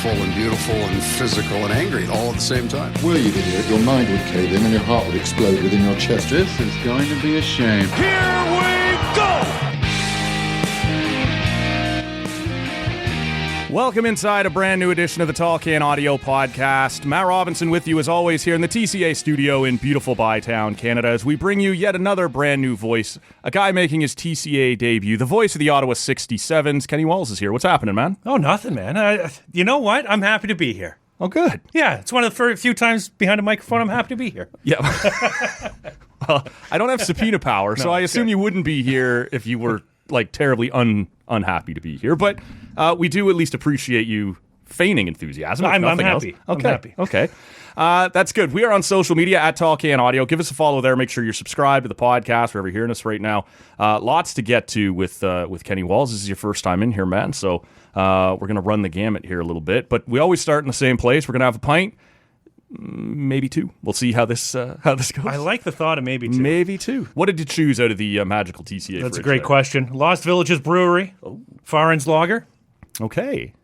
graceful and beautiful and physical and angry all at the same time. Were you idiot, your mind would cave in and your heart would explode within your chest. This is going to be a shame. Here we go! Welcome inside a brand new edition of the Tall Can Audio Podcast. Matt Robinson with you as always here in the TCA Studio in beautiful Bytown, Canada, as we bring you yet another brand new voice, a guy making his TCA debut, the voice of the Ottawa 67s. Kenny Walls is here. What's happening, man? Oh, nothing, man. You know what? I'm happy to be here. Oh, good. Yeah, it's one of the few times behind a microphone I'm happy to be here. Yeah. Well, I don't have subpoena power, so I assume good. you wouldn't be here if you were like terribly unhappy to be here. But we do at least appreciate you feigning enthusiasm. I'm nothing happy. Else. I'm Okay. happy. Okay. That's good. We are on social media at Tall Can Audio. Give us a follow there. Make sure you're subscribed to the podcast wherever you're hearing us right now. Lots to get to with Kenny Walls. This is your first time in here, man. So we're going to run the gamut here a little bit. But we always start in the same place. We're going to have a pint. Maybe two. We'll see how this goes. I like the thought of maybe two. Maybe two. What did you choose out of the magical TCA? That's a fridge great there? question. Lost Villages Brewery, Farron's Lager, Okay.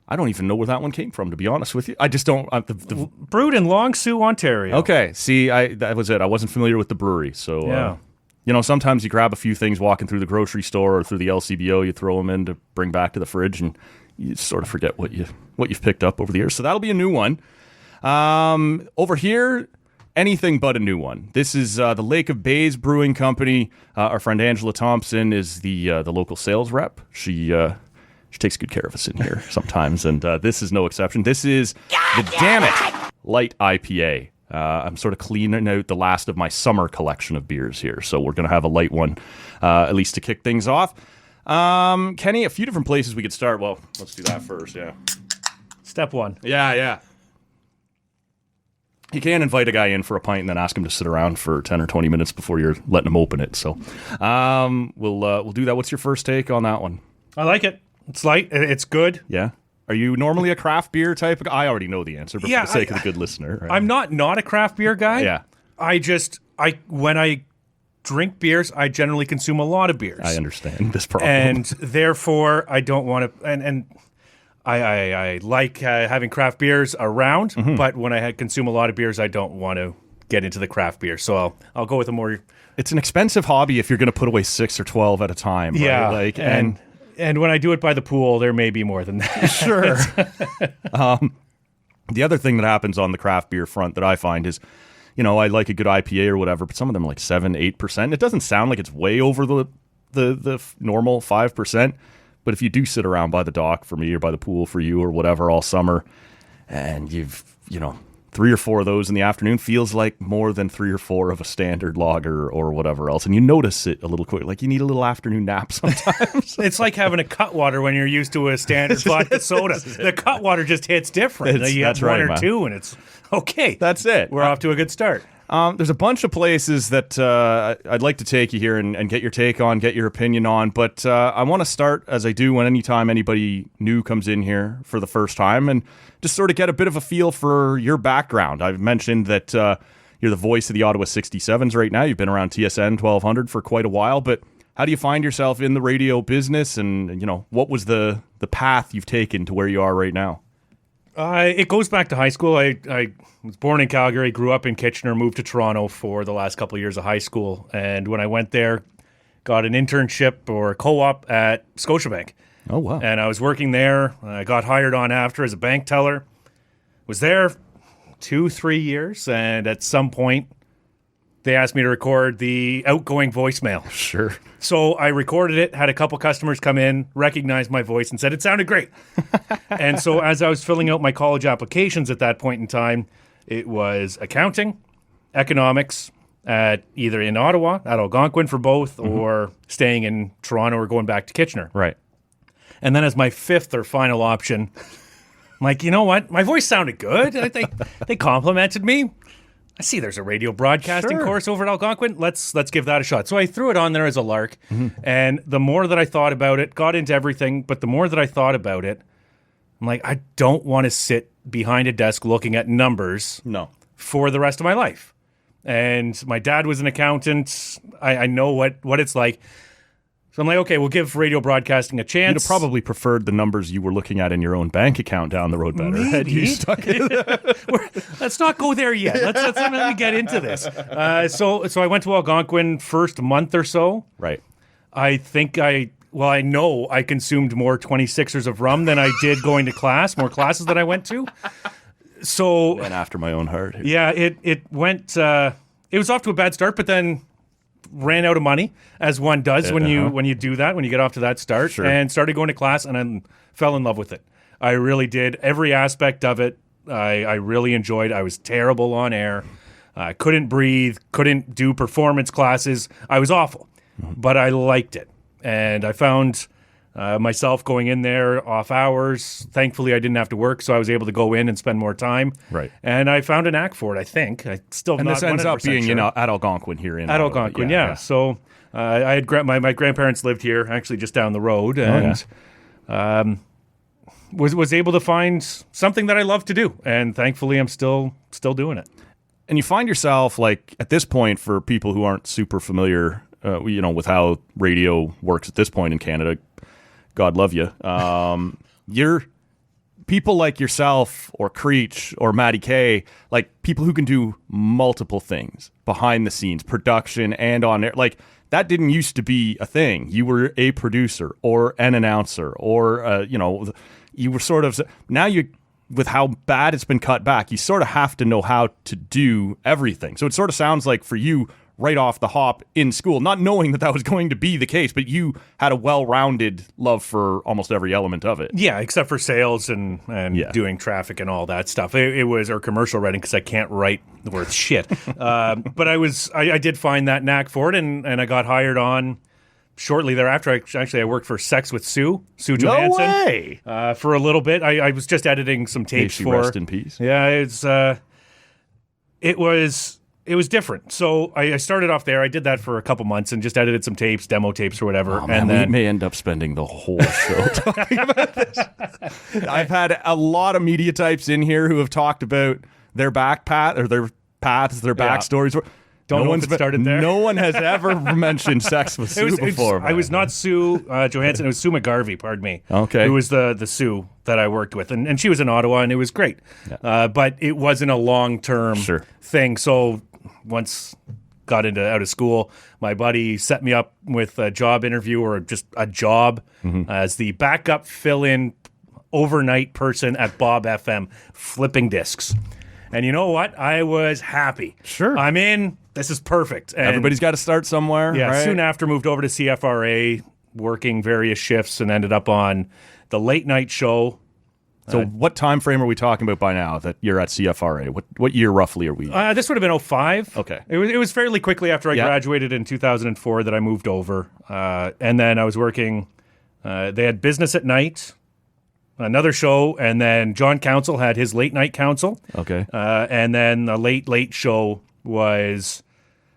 I don't even know where that one came from, to be honest with you. I just don't. brewed in Long Sault, Ontario. Okay. See, that was it. I wasn't familiar with the brewery. So, Yeah. Sometimes you grab a few things walking through the grocery store or through the LCBO, you throw them in to bring back to the fridge, and you sort of forget what you've picked up over the years. So that'll be a new one. Over here, anything but a new one. This is the Lake of Bays Brewing Company. Our friend Angela Thompson is the local sales rep. She takes good care of us in here sometimes, and this is no exception. This is the Damn It Light IPA. I'm sort of cleaning out the last of my summer collection of beers here, so we're going to have a light one, at least to kick things off. Kenny, a few different places we could start. Well, let's do that first, yeah. Step one. Yeah. You can invite a guy in for a pint and then ask him to sit around for 10 or 20 minutes before you're letting him open it. So we'll do that. What's your first take on that one? I like it. It's light. It's good. Yeah. Are you normally a craft beer type of guy? I already know the answer, but Yeah, for the sake of the good listener. Right? I'm not a craft beer guy. Yeah. When I drink beers, I generally consume a lot of beers. I understand this problem. And therefore, I don't want to. And I like having craft beers around, but when I consume a lot of beers, I don't want to get into the craft beer. So I'll go with a more. It's an expensive hobby if you're going to put away 6 or 12 at a time. Yeah, right? and when I do it by the pool, there may be more than that. Sure. The other thing that happens on the craft beer front that I find is, I like a good IPA or whatever, but some of them are like 7-8%. It doesn't sound like it's way over the normal 5%. But if you do sit around by the dock for me or by the pool for you or whatever all summer, and you've 3 or 4 of those in the afternoon, feels like more than 3 or 4 of a standard lager or whatever else. And you notice it a little quick, like you need a little afternoon nap sometimes. It's like having a Cutwater when you're used to a standard vodka soda. The Cutwater just hits different. You have one or two, and it's okay. That's it. We're off to a good start. There's a bunch of places that I'd like to take you here and get your take on, get your opinion on. But I want to start, as I do anytime anybody new comes in here for the first time, and just sort of get a bit of a feel for your background. I've mentioned that you're the voice of the Ottawa 67s right now. You've been around TSN 1200 for quite a while. But how do you find yourself in the radio business? And, what was the path you've taken to where you are right now? It goes back to high school. I was born in Calgary, grew up in Kitchener, moved to Toronto for the last couple of years of high school. And when I went there, got an internship or a co-op at Scotiabank. Oh, wow. And I was working there. I got hired on after as a bank teller. Was there 2-3 years. And at some point, they asked me to record the outgoing voicemail. Sure. So I recorded it, had a couple customers come in, recognized my voice, and said it sounded great. And so as I was filling out my college applications at that point in time, it was accounting, economics, at either in Ottawa, at Algonquin for both, or staying in Toronto or going back to Kitchener. Right. And then as my fifth or final option, I'm like, you know what? My voice sounded good. They complimented me. I see there's a radio broadcasting course over at Algonquin. Let's give that a shot. So I threw it on there as a lark. And the more that I thought about it, got into everything, but the more that I thought about it, I'm like, I don't want to sit behind a desk looking at numbers for the rest of my life. And my dad was an accountant. I know what it's like. So I'm like, okay, we'll give radio broadcasting a You'd chance. have probably preferred the numbers you were looking at in your own bank account down the road better. Had you stuck Let's not go there yet. Let's let me get into this. So I went to Algonquin first month or so. Right. I know I consumed more 26ers of rum than I did going to class, more classes that I went to. So And after my own heart. yeah, it went. It was off to a bad start, but then ran out of money, as one does when you do that, when you get off to that start, Sure. and started going to class, and I fell in love with it. I really did. Every aspect of it, I really enjoyed. I was terrible on air. I couldn't breathe, couldn't do performance classes. I was awful, but I liked it. And I found myself going in there off hours. Thankfully, I didn't have to work, so I was able to go in and spend more time. Right. And I found a knack for it, I think. I still And not this ends up 100% being, sure. at Algonquin here in At Ottawa. Algonquin, yeah. So I had my grandparents lived here, actually just down the road, and was able to find something that I love to do, and thankfully I'm still doing it. And you find yourself, like, at this point, for people who aren't super familiar, with how radio works at this point in Canada, God love you. You're people like yourself or Creech or Matty K, like people who can do multiple things behind the scenes, production and on air. Like, that didn't used to be a thing. You were a producer or an announcer or, you were sort of, now you, with how bad it's been cut back, you sort of have to know how to do everything. So it sort of sounds like for you, right off the hop in school, not knowing that was going to be the case, but you had a well-rounded love for almost every element of it. Yeah, except for sales and doing traffic and all that stuff. It was, or commercial writing, because I can't write worth shit. But I did find that knack for it, and I got hired on shortly thereafter. I worked for Sex with Sue Johansson. No way! For a little bit. I was just editing some tapes May she rest in peace. Yeah, it was different. So I started off there. I did that for a couple months and just edited some tapes, demo tapes or whatever. Oh, man, and then we may end up spending the whole show talking about this. I've had a lot of media types in here who have talked about their back path or their paths, their backstories. Don't know if it started there. No one has ever mentioned Sex with Sue before. I was not Sue Johansson. It was Sue McGarvey, pardon me. Okay. Who was the Sue that I worked with. And she was in Ottawa, and it was great. Yeah. But it wasn't a long-term thing. So once got out of school, my buddy set me up with a job interview or just a job as the backup fill-in overnight person at Bob FM, flipping discs. And you know what? I was happy. Sure. I'm in. This is perfect. And everybody's got to start somewhere. yeah, right? Soon after, moved over to CFRA, working various shifts, and ended up on the late night show. So what time frame are we talking about by now that you're at CFRA? What year roughly are we? This would have been 2005. Okay. It was fairly quickly after I graduated in 2004 that I moved over. And then I was working, they had Business at Night, another show, and then John Council had his late night council. Okay. And then the late show was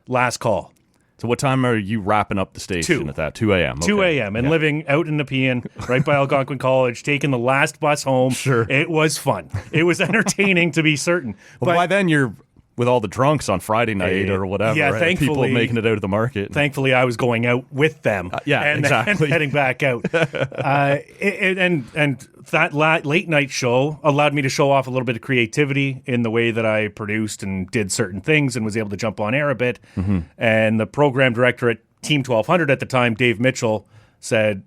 Last Call. So what time are you wrapping up the station at that? 2 a.m. 2 a.m. and living out in Nepean, right by Algonquin College, taking the last bus home. Sure. It was fun. It was entertaining, to be certain. Well, by then you're with all the drunks on Friday night or whatever. Yeah, right? thankfully. People making it out of the market. Thankfully, I was going out with them. Exactly. And heading back out. And that late night show allowed me to show off a little bit of creativity in the way that I produced and did certain things and was able to jump on air a bit. Mm-hmm. And the program director at Team 1200 at the time, Dave Mitchell, said,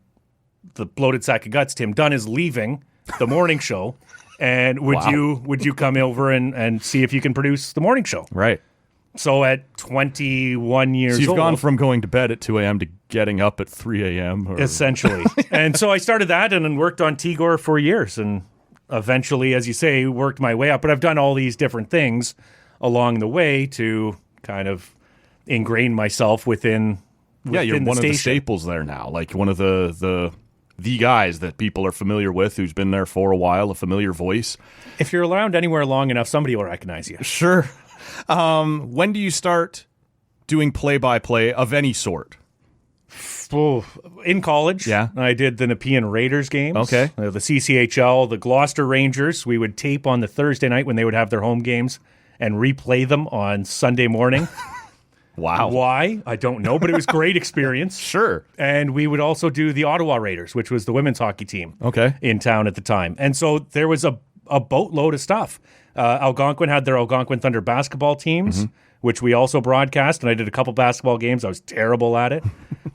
the bloated sack of guts, Tim Dunn is leaving the morning show. And would you come over and see if you can produce the morning show? Right. So at 21 years old. So you've gone from going to bed at 2 a.m. to getting up at 3 a.m. Essentially. And so I started that and then worked on Tigor for years. And eventually, as you say, worked my way up. But I've done all these different things along the way to kind of ingrain myself within you're the one station. of the staples there now. Like one of the guys that people are familiar with, who's been there for a while, a familiar voice. If you're around anywhere long enough, somebody will recognize you. Sure. When do you start doing play-by-play of any sort? In college, I did the Nepean Raiders games. Okay. The CCHL, the Gloucester Rangers. We would tape on the Thursday night when they would have their home games and replay them on Sunday morning. Wow. Why? I don't know, but it was a great experience. Sure. And we would also do the Ottawa Raiders, which was the women's hockey team in town at the time. And so there was a boatload of stuff. Algonquin had their Algonquin Thunder basketball teams, which we also broadcast, and I did a couple basketball games. I was terrible at it.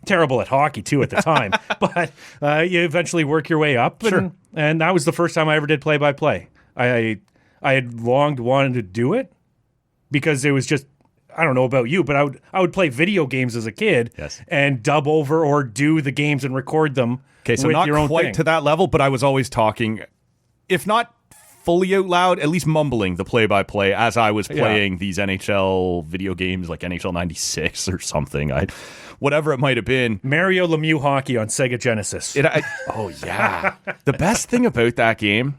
Terrible at hockey, too, at the time. But you eventually work your way up, and that was the first time I ever did play-by-play. I had wanted to do it because it was just, I don't know about you, but I would play video games as a kid and dub over or do the games and record them so with not your own quite thing. to that level, but I was always talking, if not fully out loud, at least mumbling the play-by-play as I was playing these NHL video games like NHL 96 or something. Whatever it might have been. Mario Lemieux hockey on Sega Genesis. Oh, yeah. The best thing about that game,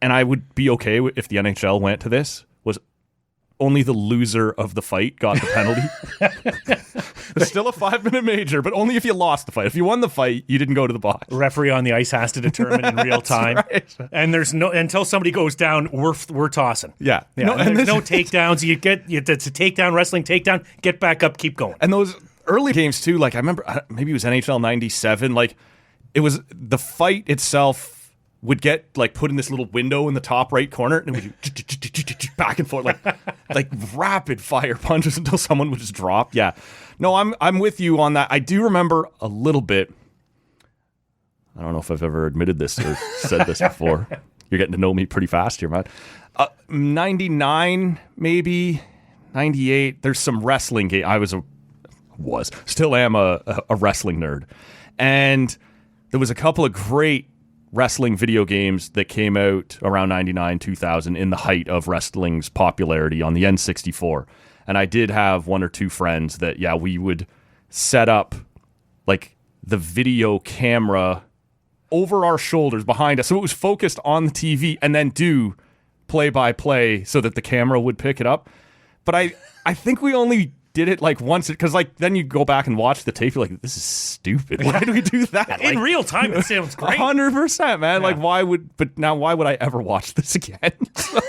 and I would be okay if the NHL went to this, was only the loser of the fight got the penalty. It's still a 5-minute major, but only if you lost the fight. If you won the fight, you didn't go to the box. Referee on the ice has to determine in real time. Right. And there's no, until somebody goes down, we're tossing. Yeah. No, and there's no takedowns. It's a takedown, wrestling takedown, get back up, keep going. And those early games too, like I remember maybe it was NHL 97, like it was the fight itself would get like put in this little window in the top right corner and it would back and forth like rapid fire punches until someone would just drop. Yeah. No, I'm with you on that. I do remember a little bit. I don't know if I've ever admitted this or said this before. You're getting to know me pretty fast here, man. 99 maybe 98. There's some wrestling game. Still am a wrestling nerd. And there was a couple of great wrestling video games that came out around 99, 2000 in the height of wrestling's popularity on the N64. And I did have one or two friends that, we would set up like the video camera over our shoulders behind us. So it was focused on the TV and then do play-by-play so that the camera would pick it up. But I think we only did it like once because like then you go back and watch the tape, you're like, this is stupid. Why do we do that? In real time, it sounds great. 100%, man. Like why would I ever watch this again? So,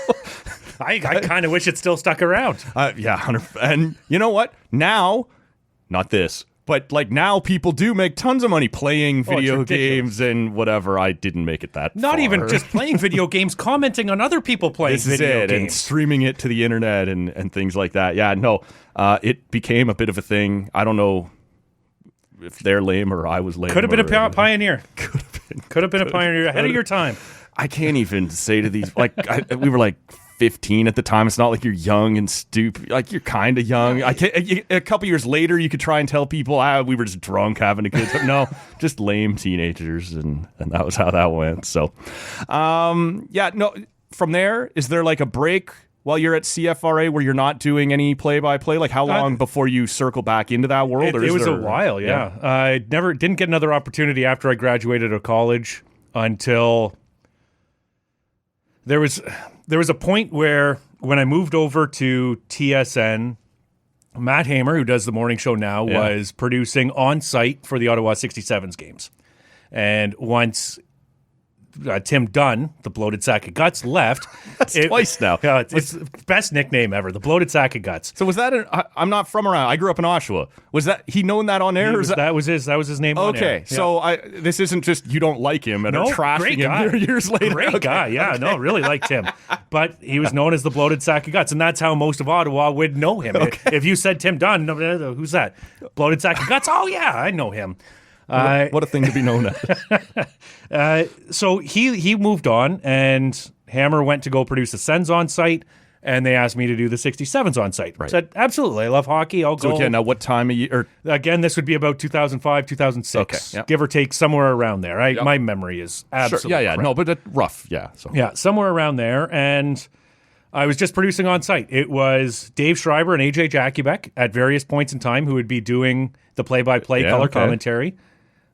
I kind of wish it still stuck around. 100%. And you know what? Now, not this, but like now people do make tons of money playing video games and whatever. I didn't make it that Not far. even just playing video games, commenting on other people playing This video is it, games. and streaming it to the internet and things like that. Yeah, no, it became a bit of a thing. I don't know if they're lame or I was lame. Could have been a pioneer. Could have been a pieneer ahead of your time. I can't even say to these, like, we were like 15 at the time. It's not like you're young and stupid. Like, you're kind of young. A couple years later, you could try and tell people, we were just drunk having a good time. No, just lame teenagers, and that was how that went. So, no. From there, is there like a break while you're at CFRA where you're not doing any play-by-play? Like, how long before you circle back into that world? It was a while, yeah. I didn't get another opportunity after I graduated of college until there was a point where when I moved over to TSN, Matt Hamer, who does the morning show now, was producing on site for the Ottawa 67s games. And once Tim Dunn, the bloated sack of guts, left. That's twice now. It's the best nickname ever, the bloated sack of guts. So was that I'm not from around. I grew up in Oshawa. Was that he known that on air? That was his name on air. Okay, so this isn't just you don't like him and are trashing him years later. Great guy, yeah. No, really liked him. But he was known as the bloated sack of guts, and that's how most of Ottawa would know him. Okay. If you said Tim Dunn, who's that? Bloated sack of guts? Oh, yeah, I know him. What a thing to be known as. So he moved on, and Hammer went to go produce the Sens on site, and they asked me to do the 67s on site. Right. I said, absolutely, I love hockey, I'll go. So again, now what time of year? Again, this would be about 2005, 2006, give or take, somewhere around there. My memory is absolutely Sure. Yeah, crap. no, but rough, yeah. So. Yeah, somewhere around there, and I was just producing on site. It was Dave Schreiber and AJ Jakubek at various points in time who would be doing the play-by-play color commentary.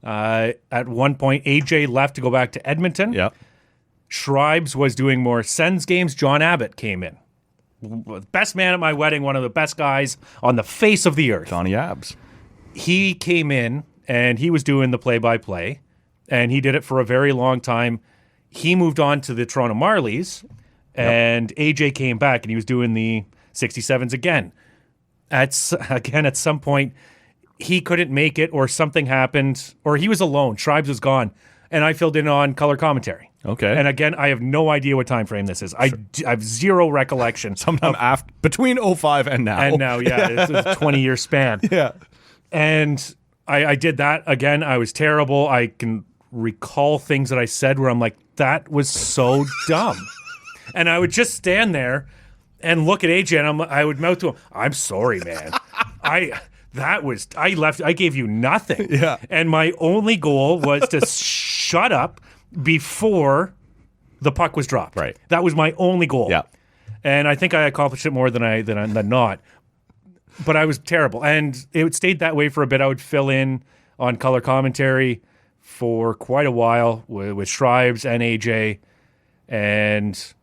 At one point, AJ left to go back to Edmonton. Yeah. Shribes was doing more Sens games. John Abbott came in. Best man at my wedding, one of the best guys on the face of the earth. Johnny Abs. He came in, and he was doing the play-by-play, and he did it for a very long time. He moved on to the Toronto Marlies, and AJ came back, and he was doing the 67s again. at some point, he couldn't make it, or something happened, or he was alone. Shribes was gone, and I filled in on color commentary. Okay. And again, I have no idea what time frame this is. I have zero recollection. Sometime after, between 05 and now. And now, yeah, it's a 20-year span. Yeah. And I did that. Again, I was terrible. I can recall things that I said where I'm like, that was so dumb. And I would just stand there and look at AJ, and I would mouth to him, I'm sorry, man. I gave you nothing. Yeah. And my only goal was to shut up before the puck was dropped. Right. That was my only goal. Yeah. And I think I accomplished it more than not. But I was terrible. And it stayed that way for a bit. I would fill in on color commentary for quite a while with Shribes and AJ. And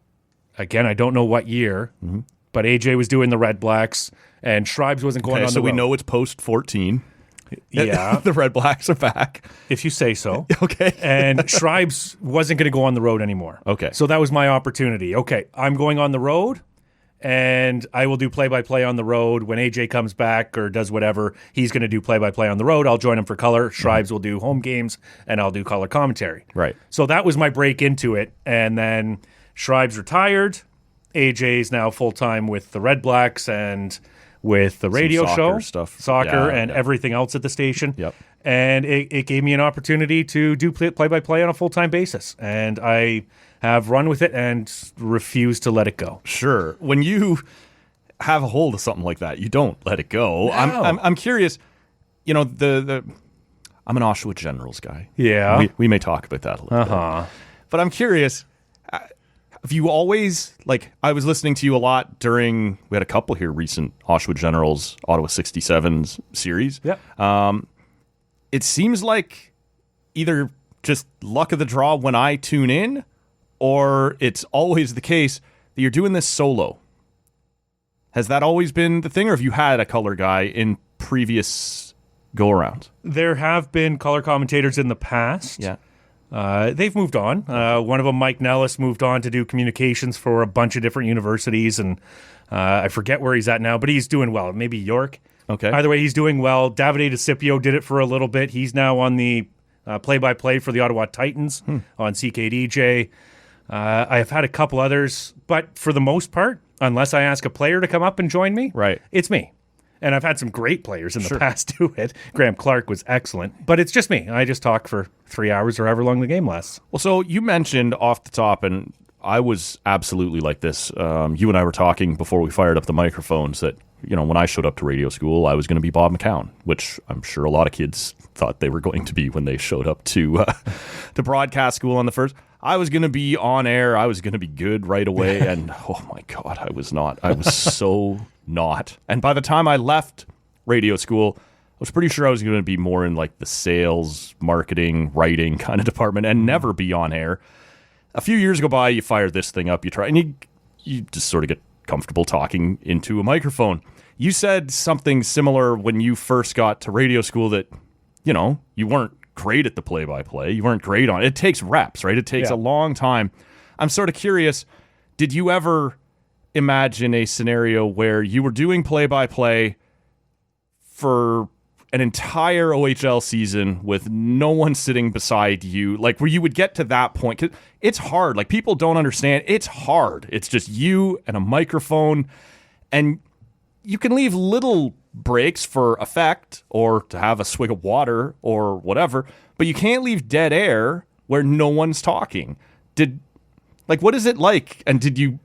again, I don't know what year, but AJ was doing the Red Blacks and Shribes wasn't going on the road. So we know it's post 14. Yeah. The Red Blacks are back. If you say so. Okay. And Shribes wasn't going to go on the road anymore. Okay. So that was my opportunity. Okay, I'm going on the road, and I will do play-by-play on the road. When AJ comes back or does whatever, he's going to do play-by-play on the road. I'll join him for color. Shribes will do home games, and I'll do color commentary. Right. So that was my break into it. And then Shribes retired. AJ's now full-time with the Red Blacks and with the radio soccer show, stuff. soccer, Yeah, and everything else at the station. Yep. And it gave me an opportunity to do play-by-play on a full-time basis. And I have run with it and refused to let it go. Sure. When you have a hold of something like that, you don't let it go. No. I'm curious, you know, I'm an Oshawa Generals guy. Yeah. We may talk about that a little bit. But I'm curious, have you always, like, I was listening to you a lot during, we had a couple here recent Oshawa Generals, Ottawa 67s series. Yeah. It seems like either just luck of the draw when I tune in, or it's always the case that you're doing this solo. Has that always been the thing, or have you had a color guy in previous go-arounds? There have been color commentators in the past. Yeah. They've moved on. One of them, Mike Nellis, moved on to do communications for a bunch of different universities, and I forget where he's at now, but he's doing well. Maybe York. Okay. Either way, he's doing well. Davide DeCipio did it for a little bit. He's now on the play-by-play for the Ottawa Titans on CKDJ. I have had a couple others, but for the most part, unless I ask a player to come up and join me, Right. it's me. And I've had some great players in the past do it. Graham Clark was excellent, but it's just me. I just talk for 3 hours or however long the game lasts. Well, so you mentioned off the top, and I was absolutely like this. You and I were talking before we fired up the microphones that, you know, when I showed up to radio school, I was going to be Bob McCown, which I'm sure a lot of kids thought they were going to be when they showed up to broadcast school on the first. I was going to be on air. I was going to be good right away. And oh my God, I was not. I was so not. And by the time I left radio school, I was pretty sure I was going to be more in like the sales, marketing, writing kind of department and never be on air. A few years go by, you fire this thing up, you try, and you just sort of get comfortable talking into a microphone. You said something similar when you first got to radio school that, you know, you weren't great at the play-by-play. You weren't great on it. It takes reps, right? It takes a long time. I'm sort of curious, did you ever imagine a scenario where you were doing play-by-play for an entire OHL season with no one sitting beside you, like where you would get to that point? 'Cause it's hard. Like, people don't understand. It's hard. It's just you and a microphone, and you can leave little breaks for effect or to have a swig of water or whatever, but you can't leave dead air where no one's talking. What is it like? And did you,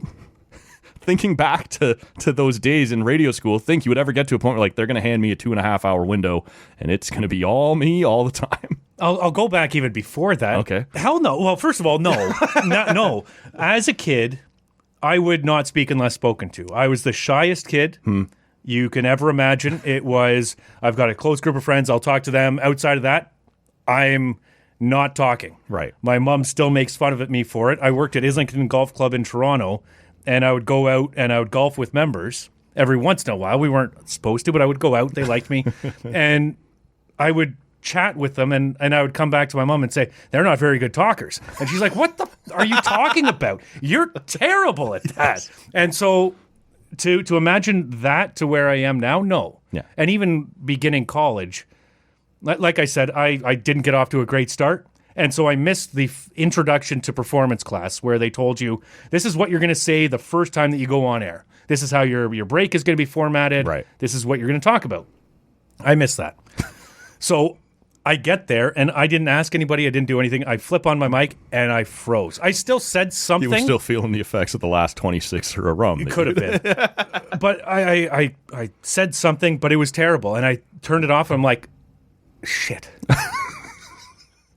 thinking back to those days in radio school, think you would ever get to a point where, like, they're going to hand me a 2.5 hour window and it's going to be all me all the time? I'll go back even before that. Okay. Hell no. Well, first of all, no. No. As a kid, I would not speak unless spoken to. I was the shyest kid you can ever imagine. It was, I've got a close group of friends, I'll talk to them. Outside of that, I'm not talking. Right. My mom still makes fun of me for it. I worked at Islington Golf Club in Toronto, and I would go out and I would golf with members every once in a while. We weren't supposed to, but I would go out. They liked me. And I would chat with them, and I would come back to my mom and say, they're not very good talkers. And she's like, what the are you talking about? You're terrible at that. And so to imagine that to where I am now, no. Yeah. And even beginning college, like I said, I didn't get off to a great start. And so I missed the introduction to performance class where they told you, this is what you're going to say the first time that you go on air. This is how your break is going to be formatted. Right. This is what you're going to talk about. I missed that. So I get there, and I didn't ask anybody. I didn't do anything. I flip on my mic, and I froze. I still said something. You were still feeling the effects of the last 26 or a rum. It could have been. But I said something, but it was terrible. And I turned it off. I'm like, shit.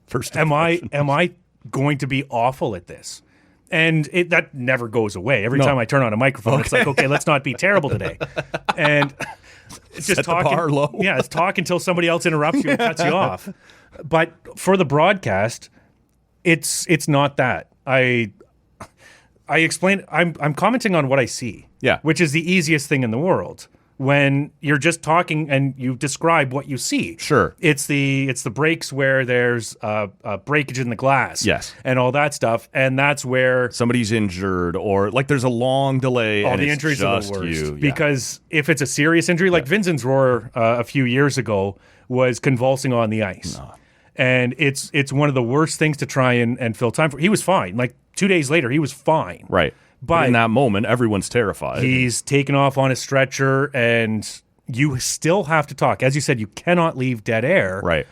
First am I going to be awful at this? And that never goes away. Every time I turn on a microphone, It's like, okay, let's not be terrible today. And it's just Set the bar low. Yeah, it's talk until somebody else interrupts you and cuts you off. But for the broadcast, it's not that. I explained. I'm commenting on what I see. Yeah. Which is the easiest thing in the world. When you're just talking and you describe what you see. Sure. It's the breaks where there's a breakage in the glass. Yes. And all that stuff. And that's where somebody's injured or like there's a long delay. all and the it's injuries are the just worst. you. Yeah. Because if it's a serious injury, like Vincent's roar a few years ago was convulsing on the ice. No. And it's one of the worst things to try and fill time for. He was fine. Like 2 days later, he was fine. Right. But in that moment, everyone's terrified. He's taken off on a stretcher, and you still have to talk. As you said, you cannot leave dead air. Right.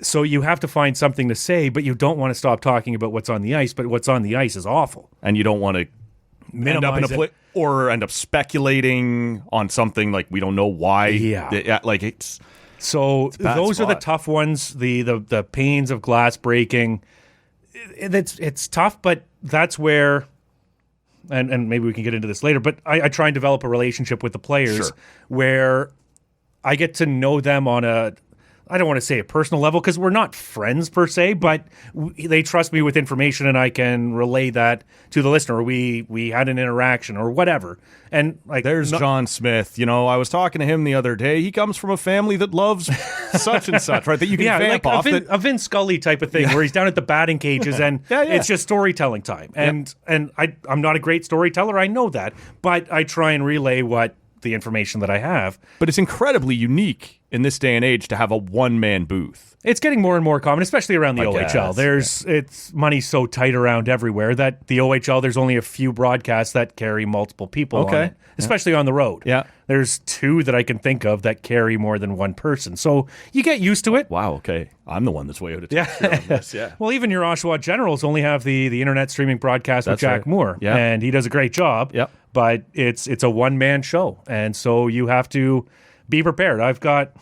So you have to find something to say, but you don't want to stop talking about what's on the ice, but what's on the ice is awful. And you don't want to end up in a Minimize or end up speculating on something like we don't know why. Yeah. Like it's... So those are the tough ones, the pains of glass breaking. It's tough, but that's where... And maybe we can get into this later, but I try and develop a relationship with the players where I get to know them on I don't want to say a personal level because we're not friends per se, but they trust me with information and I can relay that to the listener. Or we had an interaction or whatever. And like there's John Smith. You know, I was talking to him the other day. He comes from a family that loves such and such, right? That you can vamp like off. A Vince Scully type of thing where he's down at the batting cages and it's just storytelling time. And I'm not a great storyteller. I know that, but I try and relay what the information that I have. But it's incredibly unique in this day and age to have a one-man booth. It's getting more and more common, especially around the OHL. It's money's so tight around everywhere that the OHL, there's only a few broadcasts that carry multiple people on it, especially on the road. Yeah. There's two that I can think of that carry more than one person. So you get used to it. Wow, okay. I'm the one that's way out of touch on this. Yeah. Well, even your Oshawa Generals only have the internet streaming broadcast with Jack Moore, and he does a great job. Yep. But it's a one-man show, and so you have to be prepared. I've got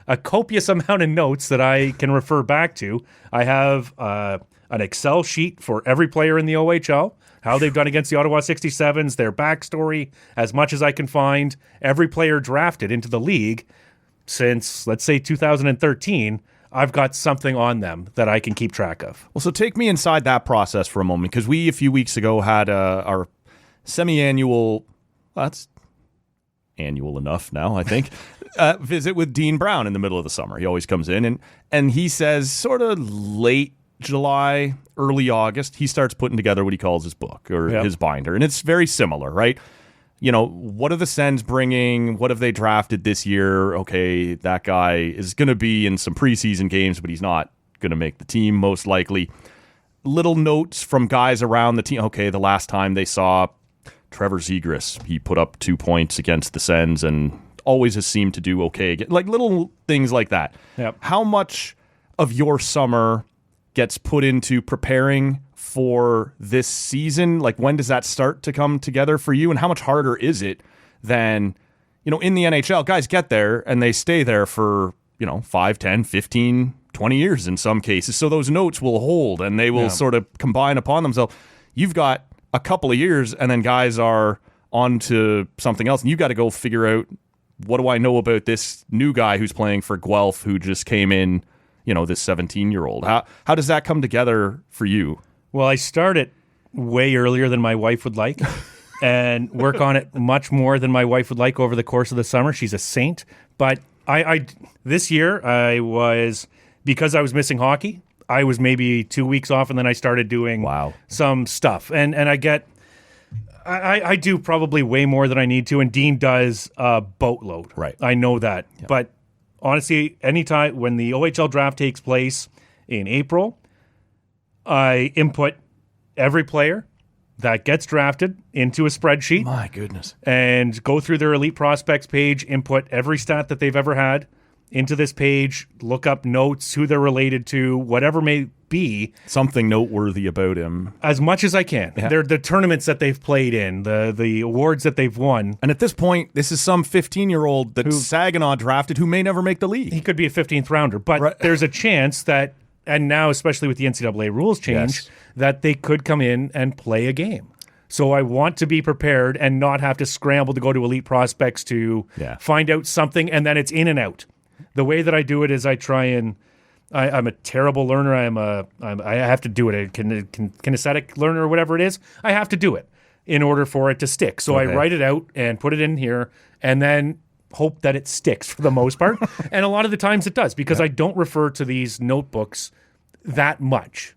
a copious amount of notes that I can refer back to. I have an Excel sheet for every player in the OHL, how they've done against the Ottawa 67s, their backstory, as much as I can find. Every player drafted into the league since, let's say, 2013, I've got something on them that I can keep track of. Well, so take me inside that process for a moment, because we, a few weeks ago, had our semi-annual, that's annual enough now, I think, visit with Dean Brown in the middle of the summer. He always comes in, and he says sort of late July, early August, he starts putting together what he calls his book or his binder. And it's very similar, right? You know, what are the Sens bringing? What have they drafted this year? Okay, that guy is going to be in some preseason games, but he's not going to make the team most likely. Little notes from guys around the team. Okay, the last time they saw Trevor Zegras, he put up 2 points against the Sens and always has seemed to do okay. Like little things like that. Yep. How much of your summer gets put into preparing for this season? Like, when does that start to come together for you? And how much harder is it than, you know, in the NHL, guys get there and they stay there for, you know, 5, 10, 15, 20 years in some cases. So those notes will hold and they will sort of combine upon themselves. You've got a couple of years and then guys are on to something else and you've got to go figure out, what do I know about this new guy who's playing for Guelph who just came in, you know, this 17-year-old? How does that come together for you? Well, I start it way earlier than my wife would like and work on it much more than my wife would like over the course of the summer. She's a saint. But I this year, because I was missing hockey, I was maybe 2 weeks off and then I started doing some stuff. And I do probably way more than I need to, and Dean does a boatload. Right. I know that. Yeah. But honestly, anytime when the OHL draft takes place in April, I input every player that gets drafted into a spreadsheet. My goodness. And go through their elite prospects page, input every stat that they've ever had into this page, look up notes, who they're related to, whatever may be. Something noteworthy about him. As much as I can. Yeah. They're the tournaments that they've played in, the awards that they've won. And at this point, this is some 15-year-old that Saginaw drafted who may never make the league. He could be a 15th rounder, but there's a chance that, and now especially with the NCAA rules change, that they could come in and play a game. So I want to be prepared and not have to scramble to go to elite prospects to find out something, and then it's in and out. The way that I do it is I try and I'm a terrible learner. I have to do it. A kinesthetic learner or whatever it is. I have to do it in order for it to stick. So I write it out and put it in here, and then hope that it sticks for the most part. And a lot of the times it does, because I don't refer to these notebooks that much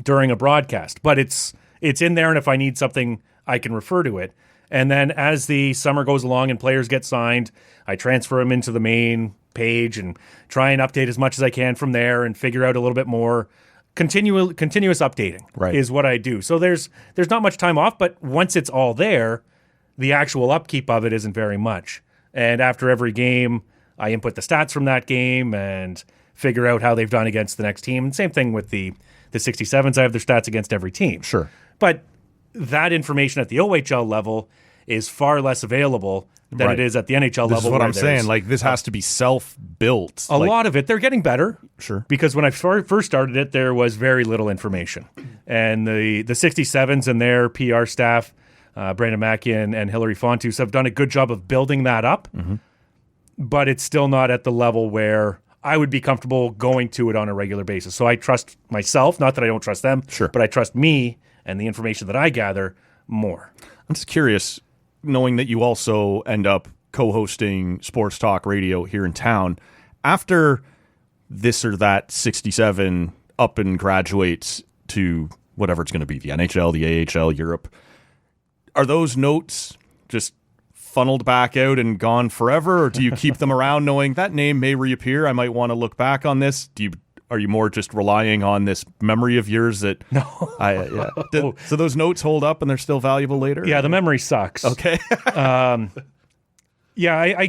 during a broadcast. But it's in there, and if I need something, I can refer to it. And then as the summer goes along and players get signed, I transfer them into the main page and try and update as much as I can from there and figure out a little bit more. Continuous updating is what I do. So there's not much time off, but once it's all there, the actual upkeep of it isn't very much. And after every game, I input the stats from that game and figure out how they've done against the next team. And same thing with the 67s. I have their stats against every team. Sure. But that information at the OHL level is far less available than it is at the NHL level. This is what I'm saying. Like, this has to be self-built. A lot of it. They're getting better. Sure. Because when I first started it, there was very little information. And the 67s and their PR staff, Brandon Mackey and Hillary Fontus, have done a good job of building that up. Mm-hmm. But it's still not at the level where I would be comfortable going to it on a regular basis. So I trust myself, not that I don't trust them, but I trust me and the information that I gather more. I'm just curious, knowing that you also end up co-hosting sports talk radio here in town, after this or that 67 up and graduates to whatever it's going to be, the NHL, the AHL, Europe, are those notes just funneled back out and gone forever, or do you keep them around knowing that name may reappear? I might want to look back on this. Are you more just relying on this memory of yours that so those notes hold up and they're still valuable later? Yeah, the memory sucks. Okay. I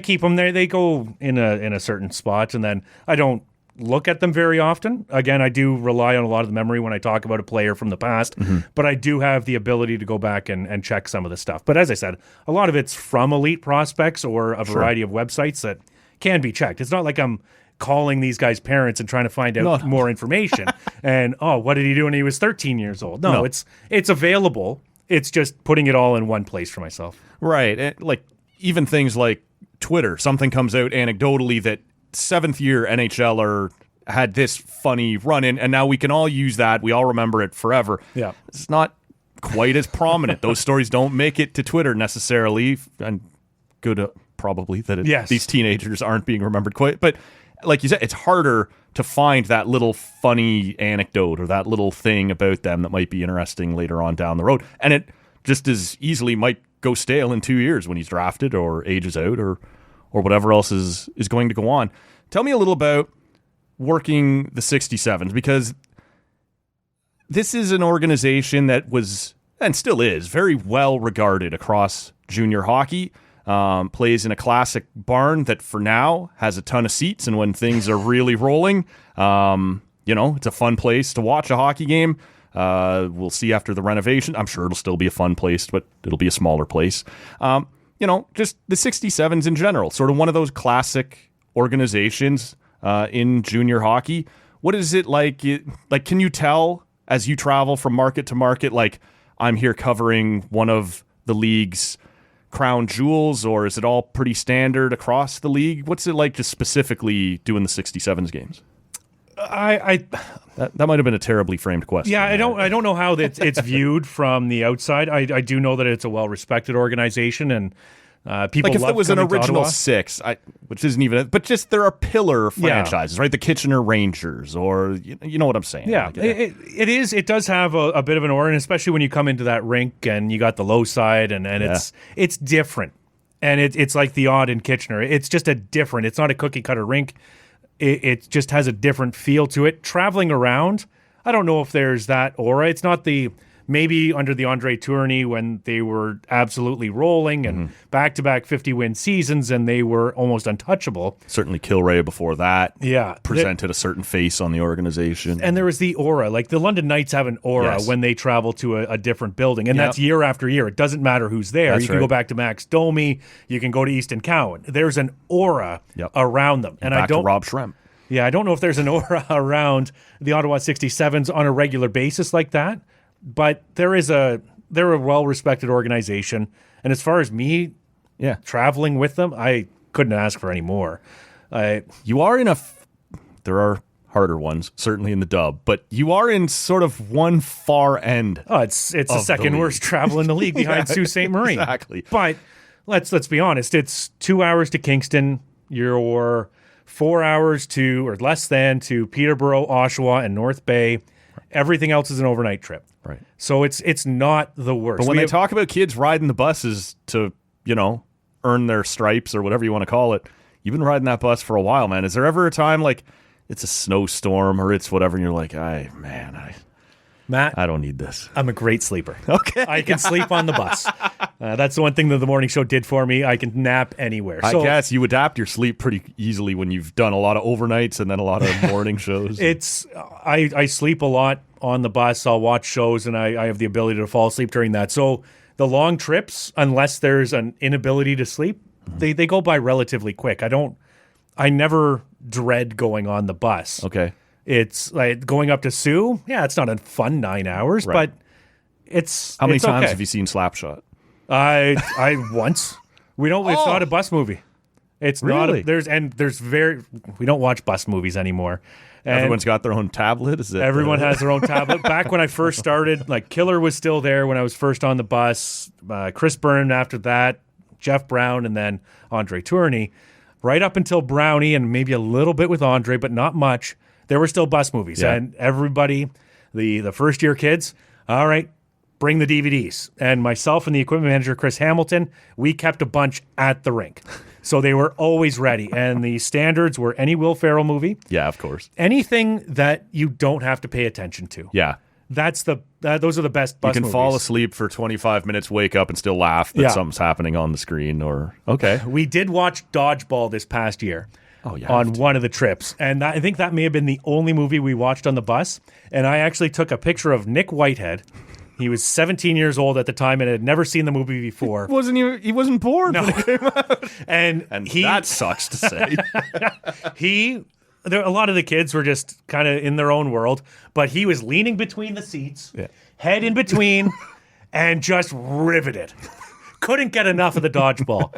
keep them there. They go in a certain spot, and then I don't look at them very often. Again, I do rely on a lot of the memory when I talk about a player from the past, but I do have the ability to go back and check some of the stuff. But as I said, a lot of it's from elite prospects or a variety of websites that can be checked. It's not like I'm calling these guys' parents and trying to find out more information. And, what did he do when he was 13 years old? No. It's available. It's just putting it all in one place for myself. Right. And like even things like Twitter, something comes out anecdotally that 7th year NHLer had this funny run in, and now we can all use that. We all remember it forever. Yeah. It's not quite as prominent. Those stories don't make it to Twitter necessarily. And good, probably, that these teenagers aren't being remembered quite. But like you said, it's harder to find that little funny anecdote or that little thing about them that might be interesting later on down the road. And it just as easily might go stale in 2 years when he's drafted or ages out or whatever else is going to go on. Tell me a little about working the 67s, because this is an organization that was, and still is, very well regarded across junior hockey. Plays in a classic barn that for now has a ton of seats, and when things are really rolling, it's a fun place to watch a hockey game. We'll see after the renovation. I'm sure it'll still be a fun place, but it'll be a smaller place. Just the 67s in general, sort of one of those classic organizations in junior hockey. What is it like? Can you tell as you travel from market to market, like, I'm here covering one of the league's crown jewels, or is it all pretty standard across the league? What's it like just specifically doing the 67s games? That might have been a terribly framed question. Yeah, I don't know how it's viewed from the outside. I do know that it's a well-respected organization, and People Like if love there was an coming to original Ottawa. 6, which isn't even, but just there are pillar franchises, right? The Kitchener Rangers, or you know what I'm saying? Yeah, Like, it is. It does have a bit of an aura, and especially when you come into that rink and you got the low side, and it's different, and it's like the odd in Kitchener. It's just a different. It's not a cookie cutter rink. It just has a different feel to it. Traveling around, I don't know if there's that aura. It's not maybe under the Andre Tourney when they were absolutely rolling and back-to-back 50-win seasons and they were almost untouchable. certainly Kilray before that. Yeah. Presented a certain face on the organization. And there was the aura. Like the London Knights have an aura Yes. when they travel to a different building. And Yep. that's year after year. It doesn't matter who's there. That's you can right. go back to Max Domi. You can go to Easton Cowan. There's an aura Yep. around them. And Back I don't to Rob Schrem. Yeah, I don't know if there's an aura around the Ottawa 67s on a regular basis like that, but they're a well-respected organization. And as far as me Yeah. traveling with them, I couldn't ask for any more. You are in there are harder ones, certainly in the dub, but you are in sort of one far end. It's the the second league. worst travel in the league behind Sault Ste. Marie. Exactly. But let's be honest, it's 2 hours to Kingston, you're 4 hours to, or less than, to Peterborough, Oshawa, and North Bay. Everything else is an overnight trip. Right. So it's not the worst. But when they talk about kids riding the buses to, earn their stripes or whatever you want to call it, you've been riding that bus for a while, man. Is there ever a time like it's a snowstorm or it's whatever and you're like, Matt, I don't need this. I'm a great sleeper. Okay. I can sleep on the bus. That's the one thing that the morning show did for me. I can nap anywhere. I So guess you adapt your sleep pretty easily when you've done a lot of overnights and then a lot of morning shows. I sleep a lot on the bus. I'll watch shows and I have the ability to fall asleep during that. So the long trips, unless there's an inability to sleep, they go by relatively quick. I never dread going on the bus. Okay. It's like going up to Sioux. Yeah, it's not a fun 9 hours, Right. but it's How many it's times okay. have you seen Slapshot? I once. We don't. It's Oh. not a bus movie. It's Really? not. We don't watch bus movies anymore. And Everyone's got their own tablet? Is it? everyone has their own tablet. Back when I first started, like Killer was still there when I was first on the bus. Chris Byrne after that, Jeff Brown, and then Andre Tourney. Right up until Brownie and maybe a little bit with Andre, but not much. There were still bus movies, Yeah. and everybody, the first year kids, all right, bring the DVDs. And myself and the equipment manager, Chris Hamilton, we kept a bunch at the rink. So they were always ready. And the standards were any Will Ferrell movie, Yeah, of course. anything that you don't have to pay attention to. Yeah. Those are the best bus You can movies. fall asleep for 25 minutes, wake up, and still laugh that Yeah. something's happening on the screen. Or okay, We did watch Dodgeball this past year. Oh, yeah. On one of the trips. And I think that may have been the only movie we watched on the bus. And I actually took a picture of Nick Whitehead. He was 17 years old at the time and had never seen the movie before. he wasn't born. No. And that sucks to say. a lot of the kids were just kind of in their own world, but he was leaning between the seats, head in between, and just riveted. Couldn't get enough of the dodgeball,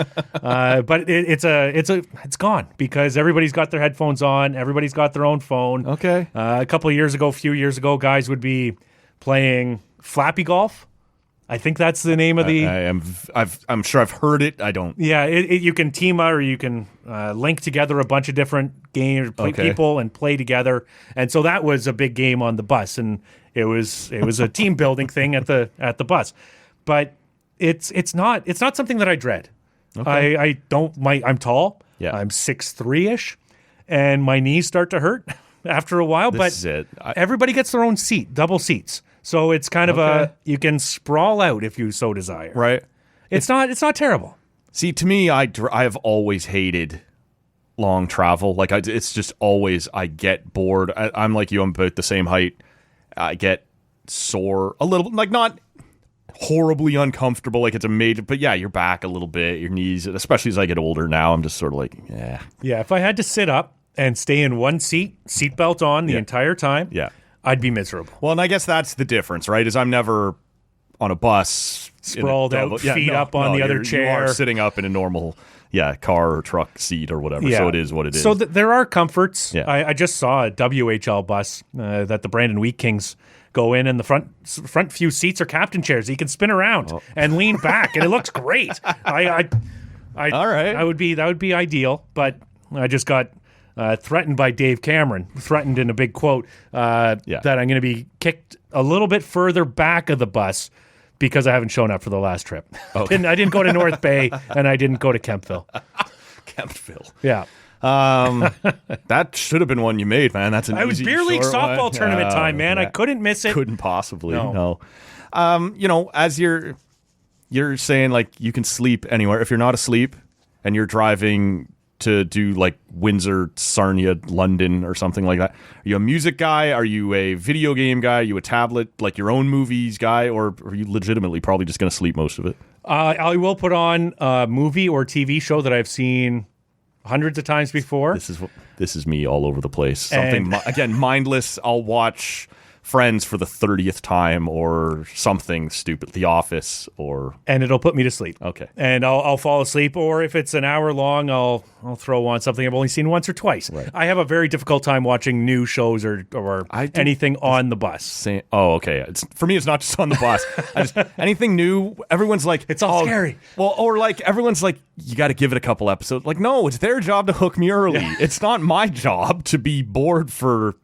but it's gone because everybody's got their headphones on. Everybody's got their own phone. Okay. A few years ago, guys would be playing Flappy Golf. I think that's the name of the. I'm sure I've heard it. I don't. Yeah, you can team up or you can link together a bunch of different games, people, and play together. And so that was a big game on the bus, and it was a team building thing at the bus. But it's not something that I dread. Okay. I'm tall. Yeah. I'm 6'3" and my knees start to hurt after a while. This but is it. Everybody gets their own seat, double seats. So it's kind of you can sprawl out if you so desire. Right. It's not terrible. See, to me, I have always hated long travel. Like it's just always I get bored. I'm like you. I'm about the same height. I get sore a little, like not horribly uncomfortable. Like it's a major, but yeah, your back a little bit, your knees. Especially as I get older now, I'm just sort of like, yeah. Yeah. If I had to sit up and stay in one seatbelt on the entire time, Yeah. I'd be miserable. Well, and I guess that's the difference, right? Is I'm never on a bus Sprawled out, feet up on the other chair. You are sitting up in a normal, car or truck seat or whatever. Yeah. So it is what it is. So there are comforts. Yeah. I just saw a WHL bus that the Brandon Wheat Kings go in, and the front few seats are captain chairs. You can spin around and lean back, and it looks great. All right. That would be ideal, but I just got threatened by Dave Cameron, threatened in a big quote, that I'm going to be kicked a little bit further back of the bus because I haven't shown up for the last trip. Okay. I didn't go to North Bay, and I didn't go to Kempville. Kempville. Yeah. That should have been one you made, man. That's an I was easy beer league short softball one. tournament time, man. I couldn't miss it. Couldn't possibly. No. As you're saying, like, you can sleep anywhere. If you're not asleep and you're driving to do like Windsor, Sarnia, London, or something like that, are you a music guy? Are you a video game guy? Are you a tablet, like your own movies guy? Or are you legitimately probably just going to sleep most of it? I will put on a movie or TV show that I've seen hundreds of times before. This is me all over the place. Something again, mindless. I'll watch Friends for the 30th time or something stupid, The Office, and it'll put me to sleep. Okay, and I'll fall asleep, or if it's an hour long, I'll throw on something I've only seen once or twice. Right. I have a very difficult time watching new shows or anything on the bus. Okay. For me, it's not just on the bus. Anything new, everyone's like, it's all scary. Well, or like everyone's like, you got to give it a couple episodes. Like, no, it's their job to hook me early. Yeah. It's not my job to be bored for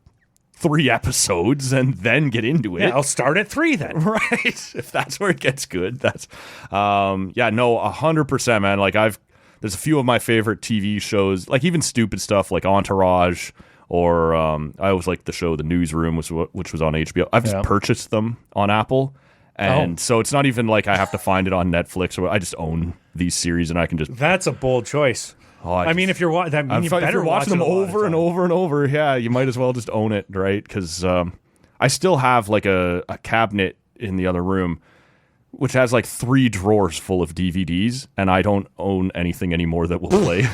3 episodes and then get into it. Yeah, I'll start at 3 then. Right. If that's where it gets good. That's 100%, man. Like there's a few of my favorite TV shows, like even stupid stuff like Entourage, or I always like the show The Newsroom, which was on HBO. I've just purchased them on Apple. And so it's not even like I have to find it on Netflix, or I just own these series and I can just. That's a bold choice. I mean, if you're watching them over and over and over, yeah, you might as well just own it, right? Because I still have like a cabinet in the other room, which has like 3 drawers full of DVDs, and I don't own anything anymore that will play.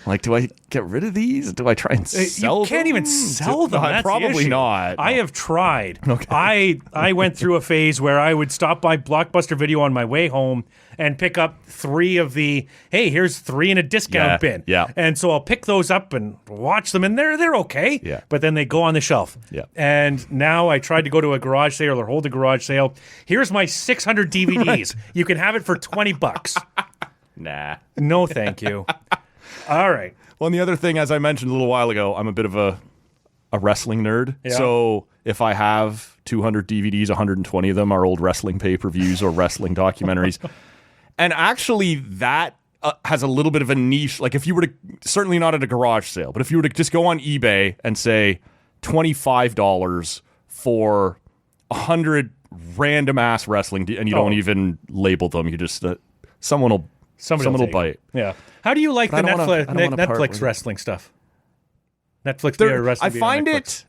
Like, do I get rid of these? Do I try and sell them? You can't even sell them. That's probably not. I have tried. Okay. I went through a phase where I would stop by Blockbuster Video on my way home and pick up 3 of the, hey, here's 3 in a discount bin. Yeah. And so I'll pick those up and watch them, and they're okay. Yeah. But then they go on the shelf. Yeah. And now I tried to go to a garage sale or hold a garage sale. Here's my 600 DVDs. Right. You can have it for $20. Nah. No, thank you. All right. Well, and the other thing, as I mentioned a little while ago, I'm a bit of a wrestling nerd. Yeah. So if I have 200 DVDs, 120 of them are old wrestling pay-per-views or wrestling documentaries. And actually that has a little bit of a niche. Like if you were to, certainly not at a garage sale, but if you were to just go on eBay and say $25 for 100 random-ass wrestling, and you don't even label them, you just, someone will bite. Yeah. How do you like the Netflix wrestling stuff? Netflix wrestling. I find it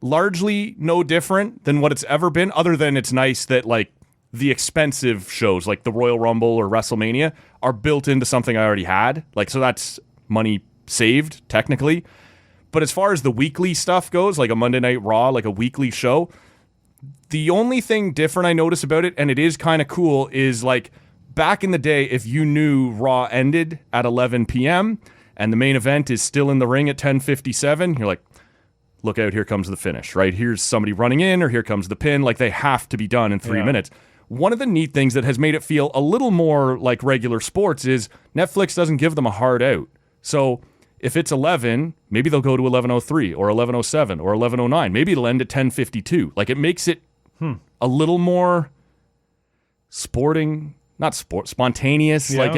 largely no different than what it's ever been, other than it's nice that like the expensive shows like the Royal Rumble or WrestleMania are built into something I already had. Like, so that's money saved technically. But as far as the weekly stuff goes, like a Monday Night Raw, like a weekly show, the only thing different I notice about it, and it is kind of cool, is like back in the day, if you knew Raw ended at 11 p.m. and the main event is still in the ring at 10:57, you're like, look out, here comes the finish, right? Here's somebody running in, or here comes the pin. Like, they have to be done in 3 minutes. One of the neat things that has made it feel a little more like regular sports is Netflix doesn't give them a hard out. So if it's 11, maybe they'll go to 11:03 or 11:07 or 11:09. Maybe it'll end at 10:52. Like, it makes it a little more spontaneous. Yeah, like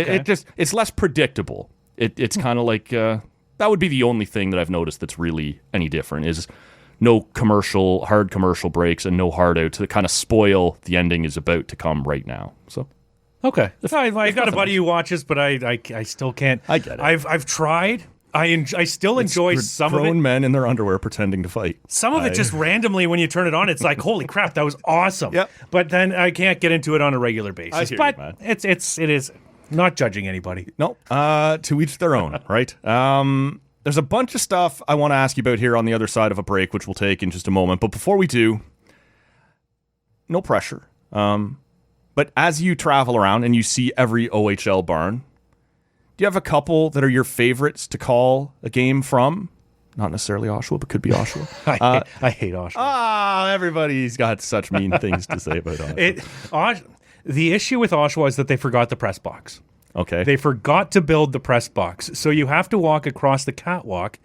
it's less predictable. It's kind of like that would be the only thing that I've noticed that's really any different is no hard commercial breaks and no hard outs that kind of spoil the ending is about to come right now. So okay, I've got a buddy who watches, but I still can't. I get it. I've tried. I still enjoy some of it. Grown men in their underwear pretending to fight. Some of it just randomly when you turn it on, it's like, holy crap, that was awesome. Yep. But then I can't get into it on a regular basis. I hear but you, man. it is not judging anybody. No, to each their own, right? There's a bunch of stuff I want to ask you about here on the other side of a break, which we'll take in just a moment. But before we do, no pressure. But as you travel around and you see every OHL barn, do you have a couple that are your favorites to call a game from? Not necessarily Oshawa, but could be Oshawa. I hate Oshawa. Everybody's got such mean things to say about Oshawa. The issue with Oshawa is that they forgot the press box. Okay. They forgot to build the press box. So you have to walk across the catwalk